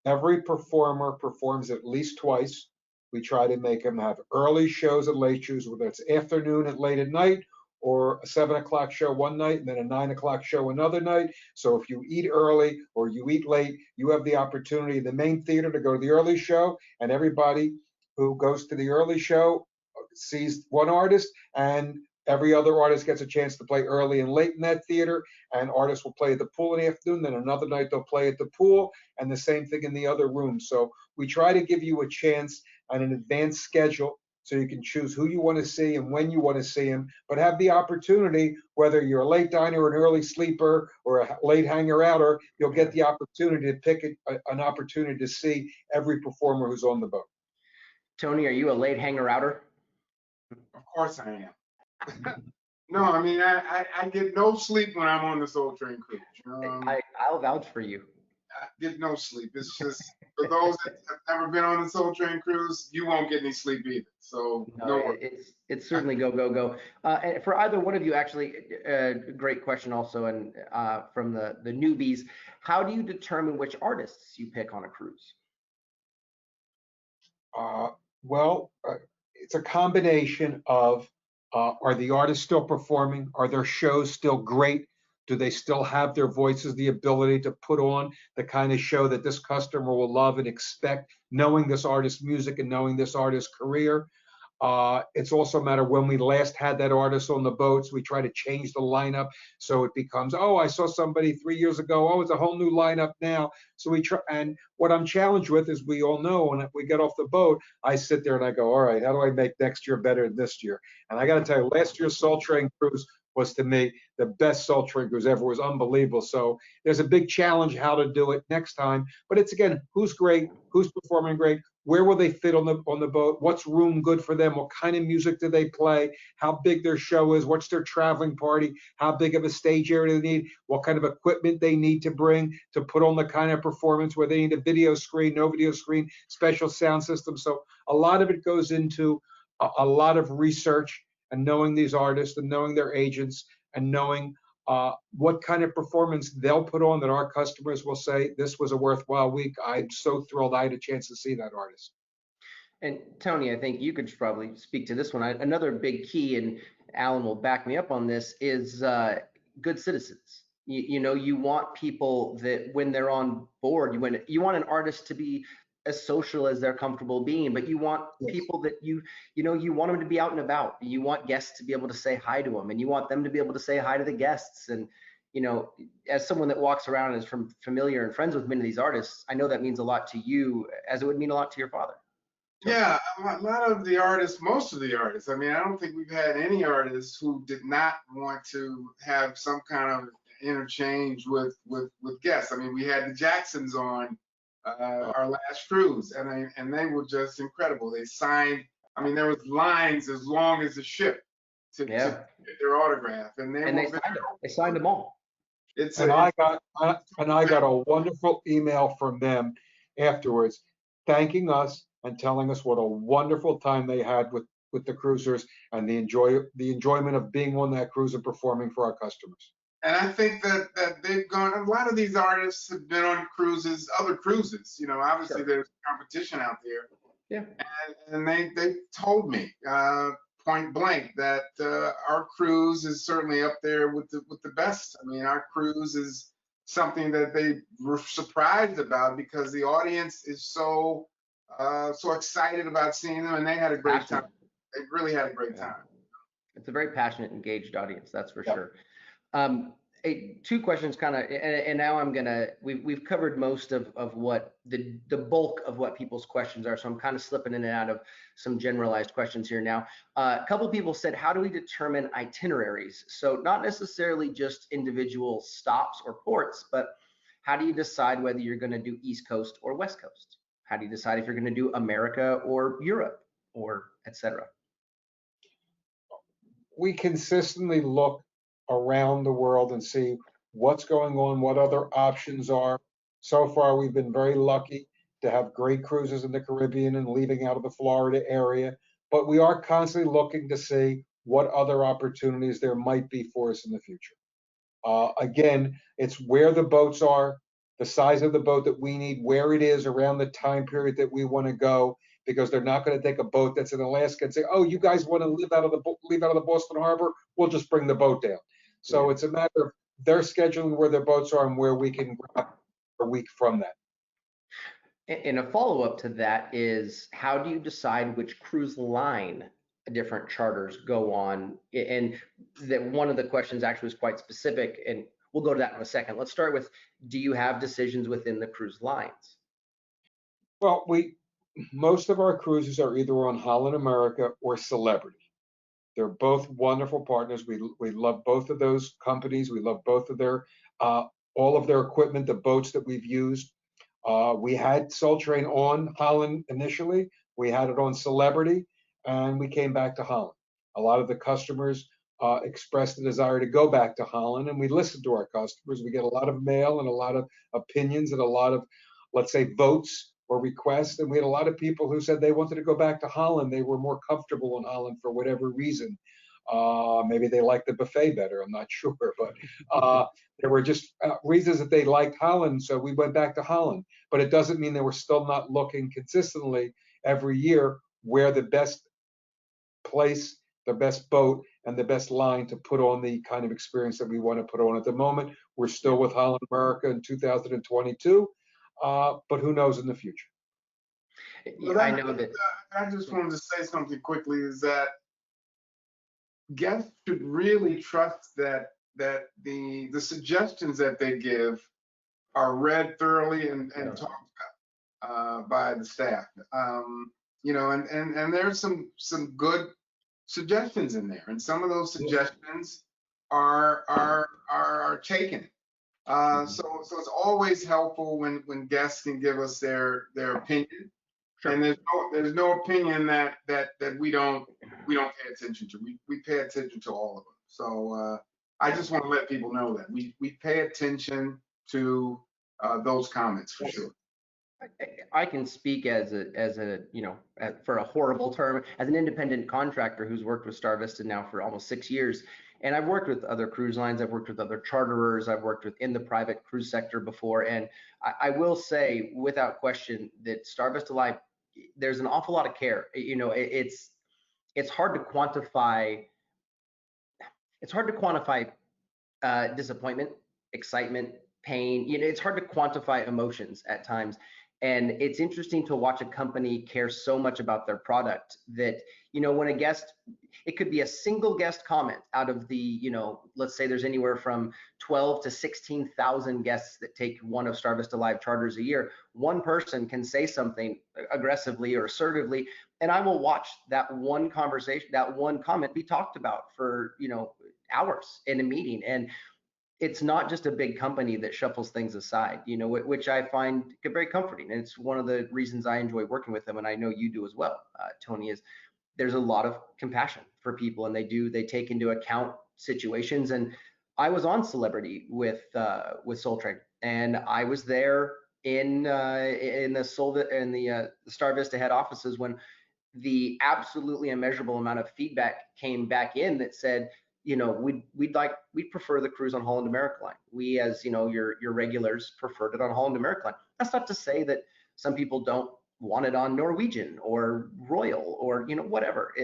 B: Every performer performs at least twice. We try to make them have early shows and late shows, whether it's afternoon and late at night, or a 7 o'clock show one night and then a 9 o'clock show another night. So if you eat early or you eat late, you have the opportunity in the main theater to go to the early show, and everybody who goes to the early show sees one artist, and every other artist gets a chance to play early and late in that theater, and artists will play at the pool in the afternoon, then another night they'll play at the pool, and the same thing in the other rooms. So we try to give you a chance on an advanced schedule so you can choose who you want to see and when you want to see them, but have the opportunity, whether you're a late diner, an early sleeper, or a late hanger outer, you'll get the opportunity to pick an opportunity to see every performer who's on the boat.
A: Tony, are you a late hanger outer?
C: Of course I am. No, I mean, I get no sleep when I'm on the Soul Train Cruise.
A: I'll vouch for you.
C: I get no sleep. It's just, for those that have never been on the Soul Train Cruise, you won't get any sleep either. So
A: No, it's certainly go, go, go. And for either one of you, actually, great question also, and from the newbies, how do you determine which artists you pick on a cruise?
B: Well, it's a combination of, are the artists still performing? Are their shows still great? Do they still have their voices, the ability to put on the kind of show that this customer will love and expect, knowing this artist's music and knowing this artist's career? It's also a matter when we last had that artist on the boats. We try to change the lineup so it becomes, oh, I saw somebody 3 years ago. Oh, it's a whole new lineup now. So we try. And what I'm challenged with is, we all know when we get off the boat, I sit there and I go, all right, how do I make next year better than this year? And I got to tell you, last year's Soul Train Cruise was, to me, the best Soul Train Cruise ever. It was unbelievable. So there's a big challenge how to do it next time. But it's, again, who's great, who's performing great, where will they fit on the boat, what's room good for them, what kind of music do they play, how big their show is, what's their traveling party, how big of a stage area they need, what kind of equipment they need to bring to put on the kind of performance, where they need a video screen, no video screen, special sound system. So a lot of it goes into a lot of research and knowing these artists and knowing their agents and knowing what kind of performance they'll put on that our customers will say, this was a worthwhile week. I'm so thrilled I had a chance to see that artist.
A: And Tony, I think you could probably speak to this one. Another big key, and Alan will back me up on this, is good citizens. You know, you want people that when they're on board, you want an artist to be as social as they're comfortable being, but you want people that you want them to be out and about. You want guests to be able to say hi to them, and you want them to be able to say hi to the guests. And as someone that walks around and is familiar and friends with many of these artists, I know that means a lot to you, as it would mean a lot to your father.
C: Yeah, a lot of the artists, most of the artists, I mean, I don't think we've had any artists who did not want to have some kind of interchange with guests. I mean, we had the Jacksons on our last cruise, and they were just incredible. They signed, I mean, there was lines as long as the ship to get their autograph, and
A: they signed them all.
B: I got a wonderful email from them afterwards, thanking us and telling us what a wonderful time they had with the cruisers and the enjoyment of being on that cruise and performing for our customers.
C: And I think that they've gone, a lot of these artists have been on cruises, other cruises. Obviously there's competition out there.
A: Yeah.
C: And they told me point blank that our cruise is certainly up there with the best. I mean, our cruise is something that they were surprised about because the audience is so excited about seeing them, and they had a great time. They really had a great time.
A: It's a very passionate, engaged audience, that's for sure. two questions kind of, and now we've covered most of what the bulk of what people's questions are. So I'm kind of slipping in and out of some generalized questions here now. A couple people said, how do we determine itineraries? So not necessarily just individual stops or ports, but how do you decide whether you're going to do East Coast or West Coast? How do you decide if you're going to do America or Europe or et cetera?
B: We consistently look around the world and see what's going on, what other options are. So far, we've been very lucky to have great cruises in the Caribbean and leaving out of the Florida area, but we are constantly looking to see what other opportunities there might be for us in the future. Again, it's where the boats are, the size of the boat that we need, where it is around the time period that we want to go, because they're not going to take a boat that's in Alaska and say, "Oh, you guys want to leave out of the Boston Harbor? We'll just bring the boat down." So it's a matter of their scheduling where their boats are and where we can grab a week from that.
A: And a follow-up to that is, how do you decide which cruise line different charters go on? And that one of the questions actually was quite specific, and we'll go to that in a second. Let's start with, do you have decisions within the cruise lines?
B: Well, most of our cruises are either on Holland America or Celebrity. They're both wonderful partners. We love both of those companies. We love both of their all of their equipment, the boats that we've used. We had Soul Train on Holland initially. We had it on Celebrity, and we came back to Holland. A lot of the customers expressed the desire to go back to Holland, and we listened to our customers. We get a lot of mail and a lot of opinions and a lot of, let's say, votes or requests. And we had a lot of people who said they wanted to go back to Holland. They were more comfortable in Holland for whatever reason. Maybe they liked the buffet better. I'm not sure, but there were just reasons that they liked Holland. So we went back to Holland. But it doesn't mean that we're still not looking consistently every year where the best place, the best boat, and the best line to put on the kind of experience that we want to put on. At the moment, we're still with Holland America in 2022, but who knows in the future?
A: I know that.
C: I just wanted to say something quickly, is that guests should really trust that the suggestions that they give are read thoroughly and talked about by the staff. And there's some good suggestions in there, and some of those suggestions are taken. So it's always helpful when guests can give us their opinion. Sure. And there's no opinion that we don't pay attention to. We pay attention to all of them. So I just want to let people know that we pay attention to those comments for sure.
A: I can speak as for a horrible term, as an independent contractor who's worked with StarVista now for almost 6 years. And I've worked with other cruise lines, I've worked with other charterers, I've worked in the private cruise sector before. And I will say without question that StarVista Live, there's an awful lot of care. It's hard to quantify. It's hard to quantify disappointment, excitement, pain. It's hard to quantify emotions at times. And it's interesting to watch a company care so much about their product that, when a guest, it could be a single guest comment out of the, let's say there's anywhere from 12 to 16,000 guests that take one of StarVista Live charters a year. One person can say something aggressively or assertively, and I will watch that one conversation, that one comment be talked about for, hours in a meeting. And it's not just a big company that shuffles things aside, which I find very comforting. And it's one of the reasons I enjoy working with them, and I know you do as well, Tony, is there's a lot of compassion for people, and they take into account situations. And I was on Celebrity with Soul Train, and I was there in the StarVista head offices when the absolutely immeasurable amount of feedback came back in that said, we'd prefer the cruise on Holland America Line. We, as your regulars, preferred it on Holland America Line. That's not to say that some people don't want it on Norwegian or Royal or whatever.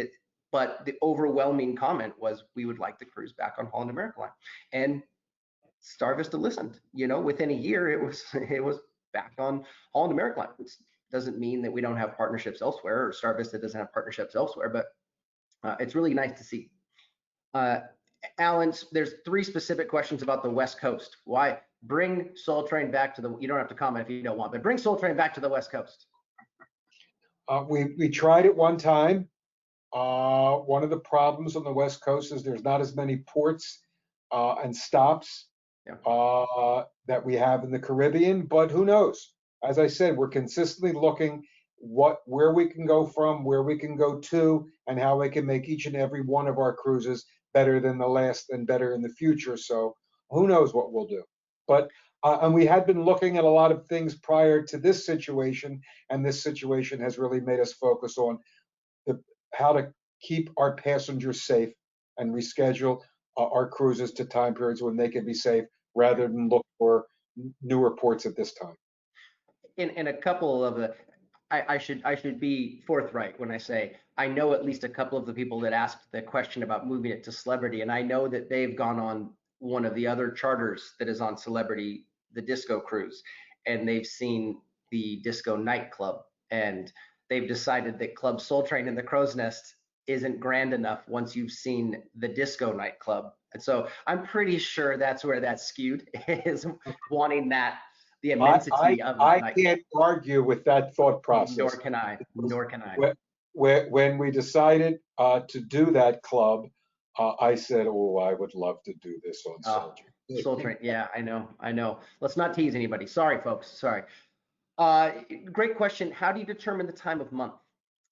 A: But the overwhelming comment was, we would like the cruise back on Holland America Line. And StarVista listened. Within a year, it was back on Holland America Line. It doesn't mean that we don't have partnerships elsewhere, or StarVista doesn't have partnerships elsewhere, but it's really nice to see. Alan, there's 3 specific questions about the West Coast. Why bring Soul Train back to the, you don't have to comment if you don't want, but bring Soul Train back to the West Coast.
B: We tried it one time. One of the problems on the West Coast is there's not as many ports and stops that we have in the Caribbean, but who knows? As I said, we're consistently looking where we can go from, where we can go to, and how we can make each and every one of our cruises better than the last and better in the future. So who knows what we'll do? But and we had been looking at a lot of things prior to this situation, and this situation has really made us focus on how to keep our passengers safe and reschedule our cruises to time periods when they can be safe, rather than look for newer ports at this time.
A: In a couple of the, I should be forthright when I say I know at least a couple of the people that asked the question about moving it to Celebrity, and I know that they've gone on one of the other charters that is on Celebrity, the Disco Cruise, and they've seen the Disco Nightclub, and they've decided that Club Soul Train in the Crow's Nest isn't grand enough once you've seen the Disco Nightclub. And so I'm pretty sure that's where that's skewed, is wanting that, the immensity of
B: I can't argue with that thought process.
A: Nor can I. Nor can I.
B: When we decided to do that club, I said, "Oh, I would love to do this on Soul Train."
A: Soul Train, yeah, I know. Let's not tease anybody. Sorry, folks. Sorry. Great question. How do you determine the time of month?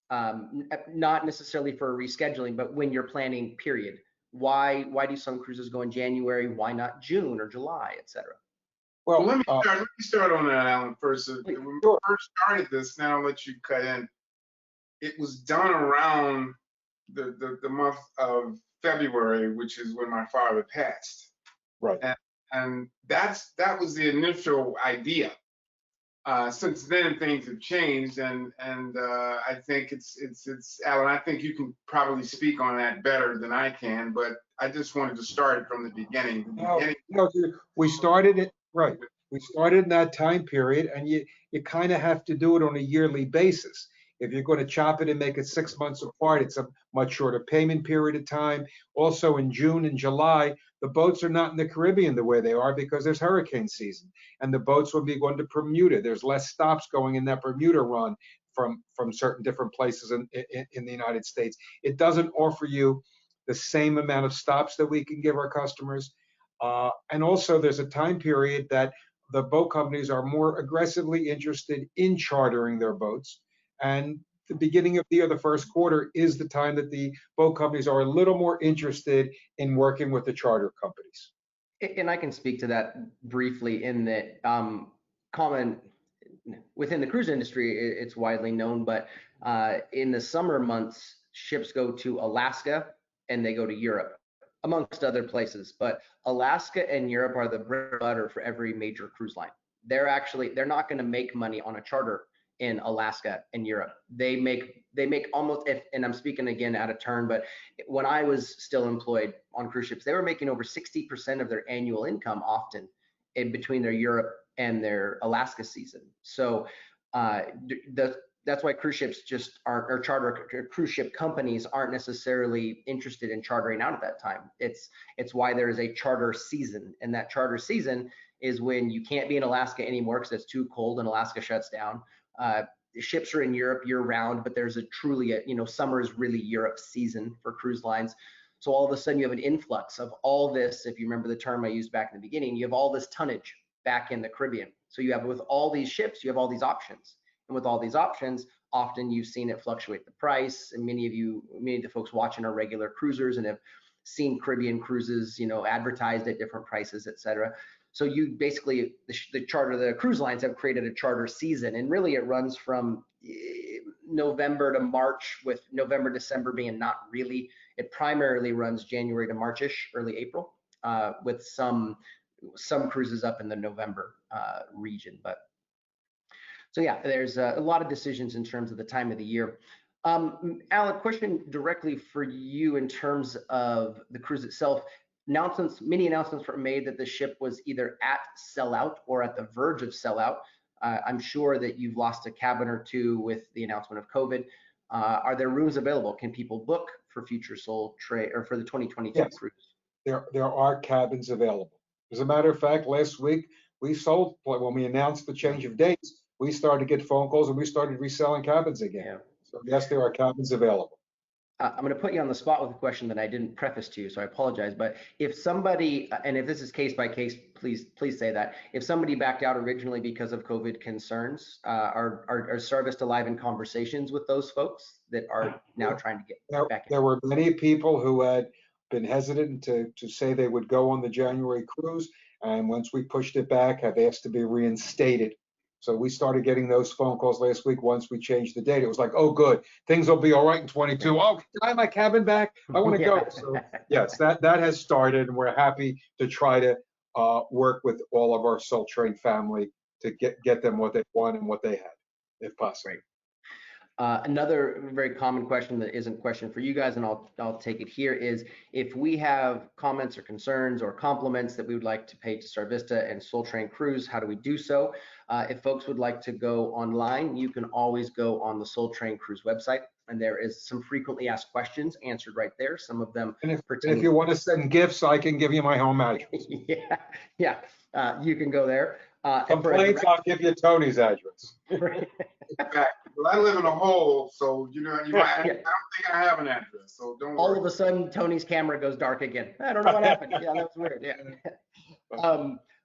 A: Not necessarily for rescheduling, but when you're planning, period. Why do some cruises go in January? Why not June or July, etc.?
C: Well, let me start on that, Alan, first. When we first started this, now I'll let you cut in. It was done around the month of February, which is when my father passed.
B: Right.
C: And that was the initial idea. Since then, things have changed, and I think it's Alan. I think you can probably speak on that better than I can, but I just wanted to start from the beginning.
B: We started it right. We started in that time period, and you kind of have to do it on a yearly basis. If you're going to chop it and make it 6 months apart, it's a much shorter payment period of time. Also, in June and July, the boats are not in the Caribbean the way they are because there's hurricane season, and the boats will be going to Bermuda. There's less stops going in that Bermuda run from certain different places in the United States. It doesn't offer you the same amount of stops that we can give our customers. And also, there's a time period that the boat companies are more aggressively interested in chartering their boats. And the beginning of the year, the first quarter, is the time that the boat companies are a little more interested in working with the charter companies.
A: And I can speak to that briefly in that common within the cruise industry, it's widely known, but in the summer months, ships go to Alaska and they go to Europe, amongst other places. But Alaska and Europe are the bread and butter for every major cruise line. They're not going to make money on a charter in Alaska and Europe. They make almost, and I'm speaking again out of turn, but when I was still employed on cruise ships, they were making over 60% of their annual income often in between their Europe and their Alaska season. So that's why cruise ships just aren't, or charter cruise ship companies aren't necessarily interested in chartering out at that time. It's why there is a charter season, and that charter season is when you can't be in Alaska anymore because it's too cold and Alaska shuts down. The ships are in Europe year round, but there's summer is really Europe season for cruise lines. So all of a sudden you have an influx of all this. If you remember the term I used back in the beginning, you have all this tonnage back in the Caribbean. So you have, with all these ships, you have all these options. And with all these options, often you've seen it fluctuate the price. And many of the folks watching are regular cruisers and have seen Caribbean cruises, advertised at different prices, et cetera. So you basically, the cruise lines have created a charter season, and really it runs from November to March, with November, December being not really. It primarily runs January to March-ish, early April, with some cruises up in the November region. But so yeah, there's a lot of decisions in terms of the time of the year. Alan, question directly for you in terms of the cruise itself. Many announcements were made that the ship was either at sellout or at the verge of sellout. I'm sure that you've lost a cabin or two with the announcement of COVID. Are there rooms available? Can people book for future Soul Train or for the 2022 cruise?
B: there are cabins available. As a matter of fact, last week we sold, when we announced the change of dates, we started to get phone calls and we started reselling cabins again.
A: Yeah.
B: So yes, there are cabins available.
A: I'm going to put you on the spot with a question that I didn't preface to you, so I apologize. But if somebody, and if this is case by case, please say that. If somebody backed out originally because of COVID concerns, are StarVista live in conversations with those folks that are now trying to get back in?
B: There were many people who had been hesitant to say they would go on the January cruise, and once we pushed it back, have asked to be reinstated. So we started getting those phone calls last week once we changed the date. It was like, oh, good, things will be all right in 22. Oh, can I have my cabin back? I want to go. So yes, that has started, and we're happy to try to work with all of our Soul Train family to get them what they want and what they had, if possible.
A: Great. Another very common question that isn't a question for you guys, and I'll take it here, is if we have comments or concerns or compliments that we would like to pay to StarVista and Soul Train Cruise, how do we do so? If folks would like to go online, you can always go on the Soul Train Cruise website, and there is some frequently asked questions answered right there. Some of them
B: and if you want to send gifts, I can give you my home address.
A: Yeah, you can go there.
B: Complaints, I'll give you Tony's address.
C: Well, I live in a hole, so I don't think I have an address, so don't worry.
A: All of a sudden, Tony's camera goes dark again. I don't know what happened. Yeah, that was weird. Yeah.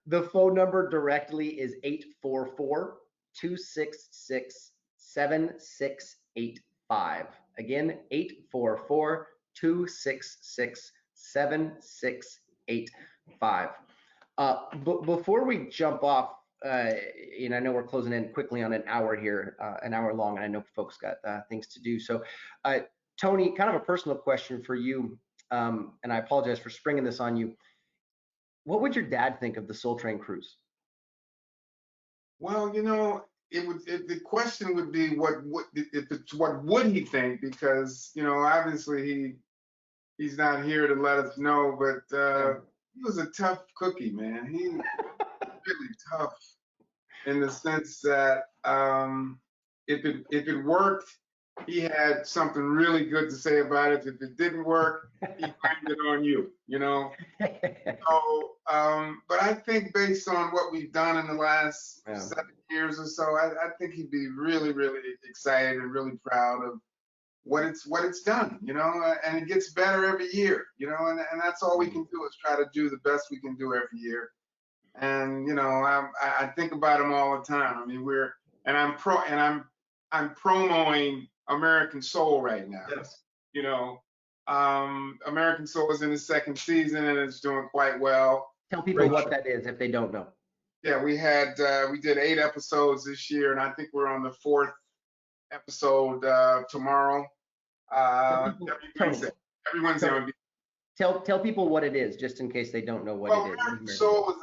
A: The phone number directly is 844-266-7685. Again, 844-266-7685. Before we jump off, and I know we're closing in quickly on an hour here, an hour long, and I know folks got things to do. So, Tony, kind of a personal question for you, and I apologize for springing this on you. What would your dad think of the Soul Train cruise?
C: Well, the question would be what would he think? Because obviously he's not here to let us know, but he was a tough cookie, man. He really tough in the sense that if it worked, he had something really good to say about it. If it didn't work, he blamed it on you, So, but I think based on what we've done in the last 7 years or so, I think he'd be really, really excited and really proud of what it's done, and it gets better every year, and that's all we can do is try to do the best we can do every year. And I think about him all the time. I mean, I'm promoting American Soul right now.
B: Yes.
C: American Soul is in the second season and it's doing quite well.
A: Tell people what that is if they don't know.
C: Yeah, we did 8 episodes this year, and I think we're on the 4th episode tomorrow. Every Wednesday would be.
A: Tell people what it is, just in case they don't know what it is.
C: American Soul is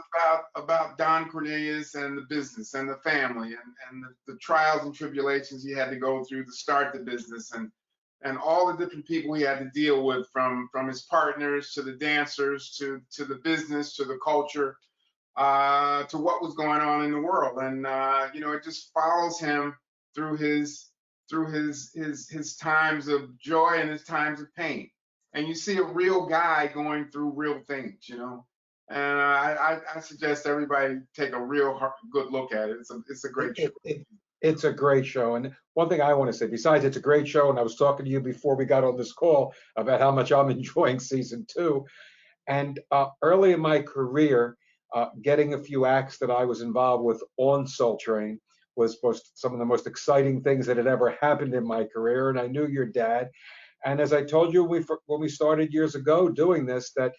C: about Don Cornelius and the business and the family and the trials and tribulations he had to go through to start the business, and all the different people he had to deal with, from his partners to the dancers to the business to the culture, to what was going on in the world. And it just follows him through his times of joy and his times of pain. And you see a real guy going through real things, And I suggest everybody take a real good look at it. It's a great show.
B: It's a great show. And one thing I want to say, besides it's a great show, and I was talking to you before we got on this call about how much I'm enjoying season 2. And early in my career, getting a few acts that I was involved with on Soul Train was some of the most exciting things that had ever happened in my career. And I knew your dad. And as I told you when we started years ago doing this, that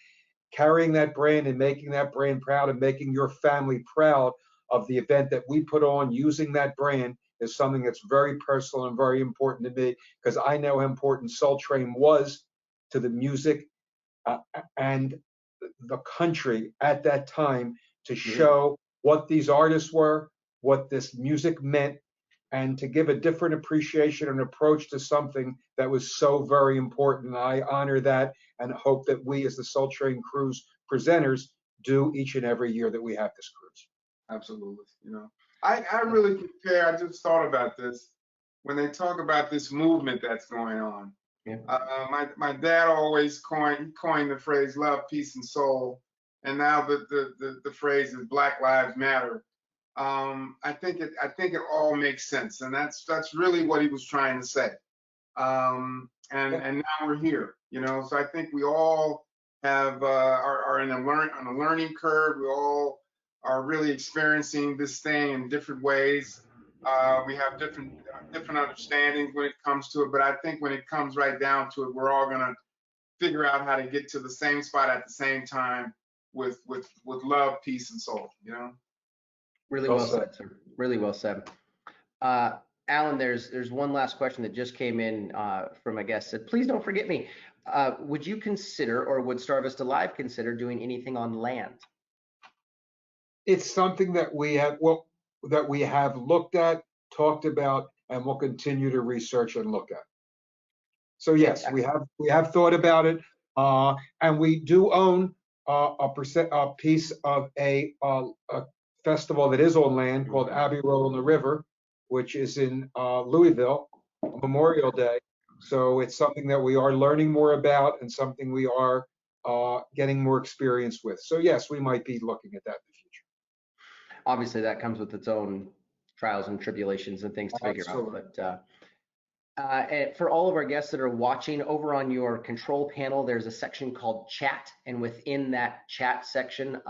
B: carrying that brand and making that brand proud and making your family proud of the event that we put on using that brand is something that's very personal and very important to me, because I know how important Soul Train was to the music and the country at that time, to show what these artists were, what this music meant, and to give a different appreciation and approach to something that was so very important. I honor that and hope that we as the Soul Train Cruise presenters do each and every year that we have this cruise.
C: Absolutely. I really compare, I just thought about this, when they talk about this movement that's going on,
A: Yeah.
C: My dad always coined the phrase "love, peace, and soul," and now the phrase is "Black Lives Matter." I think it all makes sense, and that's really what he was trying to say. And now we're here, So I think we all have are on a learning curve. We all are really experiencing this thing in different ways. We have different understandings when it comes to it, but I think when it comes right down to it, we're all gonna figure out how to get to the same spot at the same time with love, peace, and soul.
A: Really well said, sir. Really well said. Alan, there's one last question that just came in from a guest. Said, please don't forget me. Would you consider, or would StarVista Live consider doing anything on land?
B: It's something that we have looked at, talked about, and will continue to research and look at. So yes, we have thought about it, and we do own a piece of a festival that is on land called Abbey Road on the River, which is in Louisville, Memorial Day. So it's something that we are learning more about and something we are getting more experience with. So yes, we might be looking at that in the future.
A: Obviously, that comes with its own trials and tribulations and things to figure
B: Absolutely.
A: out. But and for all of our guests that are watching, over on your control panel, there's a section called chat. And within that chat section,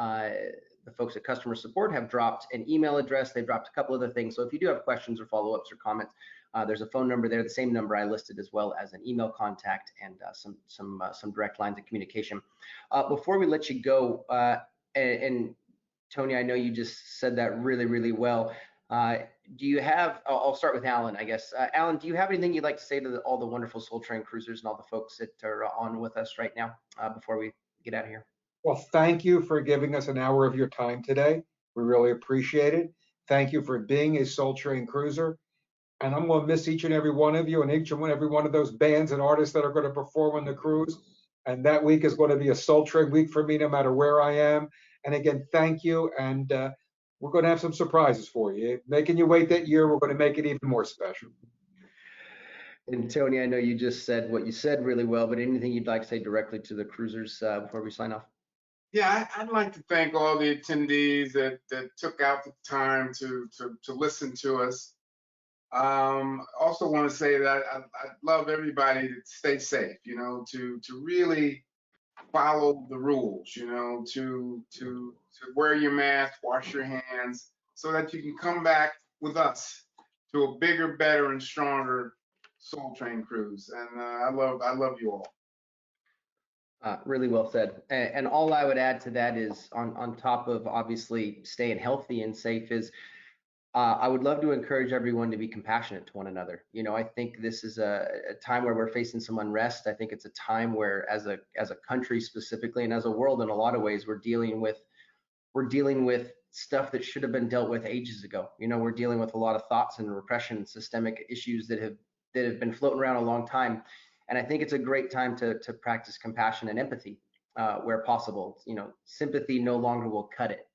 A: the folks at customer support have dropped an email address. They've dropped a couple other things. So if you do have questions or follow-ups or comments, there's a phone number there, the same number I listed, as well as an email contact and some direct lines of communication. Before we let you go, and Tony, I know you just said that really, really well. Do you have, I'll start with Alan, I guess. Alan, do you have anything you'd like to say to all the wonderful Soul Train cruisers and all the folks that are on with us right now before we get out of here?
B: Well, thank you for giving us an hour of your time today. We really appreciate it. Thank you for being a Soul Train cruiser. And I'm going to miss each and every one of you and every one of those bands and artists that are going to perform on the cruise. And that week is going to be a Soul Train week for me, no matter where I am. And again, thank you. And we're going to have some surprises for you. Making you wait that year, we're going to make it even more special.
A: And Tony, I know you just said what you said really well, but anything you'd like to say directly to the cruisers before we sign off?
C: Yeah, I'd like to thank all the attendees that took out the time to listen to us. Also want to say that I'd love everybody to stay safe, to really follow the rules, to wear your mask, wash your hands, so that you can come back with us to a bigger, better, and stronger Soul Train cruise. And I love you all.
A: Really well said. And all I would add to that is, on top of obviously staying healthy and safe, is I would love to encourage everyone to be compassionate to one another. I think this is a time where we're facing some unrest. I think it's a time where, as a country specifically, and as a world in a lot of ways, we're dealing with stuff that should have been dealt with ages ago. We're dealing with a lot of thoughts and repression and systemic issues that have been floating around a long time. And I think it's a great time to practice compassion and empathy where possible. Sympathy no longer will cut it.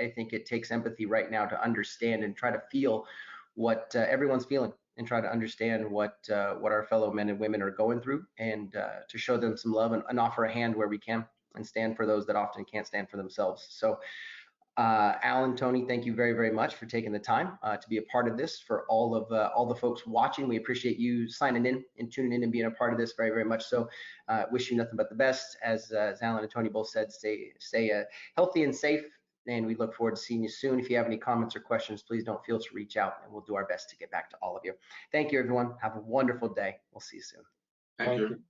A: I think it takes empathy right now to understand and try to feel what everyone's feeling, and try to understand what our fellow men and women are going through, and to show them some love and offer a hand where we can, and stand for those that often can't stand for themselves. So Alan, Tony, thank you very, very much for taking the time to be a part of this. For all the folks watching, we appreciate you signing in and tuning in and being a part of this very, very much. So wish you nothing but the best. As Alan and Tony both said, stay healthy and safe, and we look forward to seeing you soon. If you have any comments or questions, please don't feel to reach out, and we'll do our best to get back to all of you. Thank you, everyone. Have a wonderful day. We'll see you soon.
C: Thank you.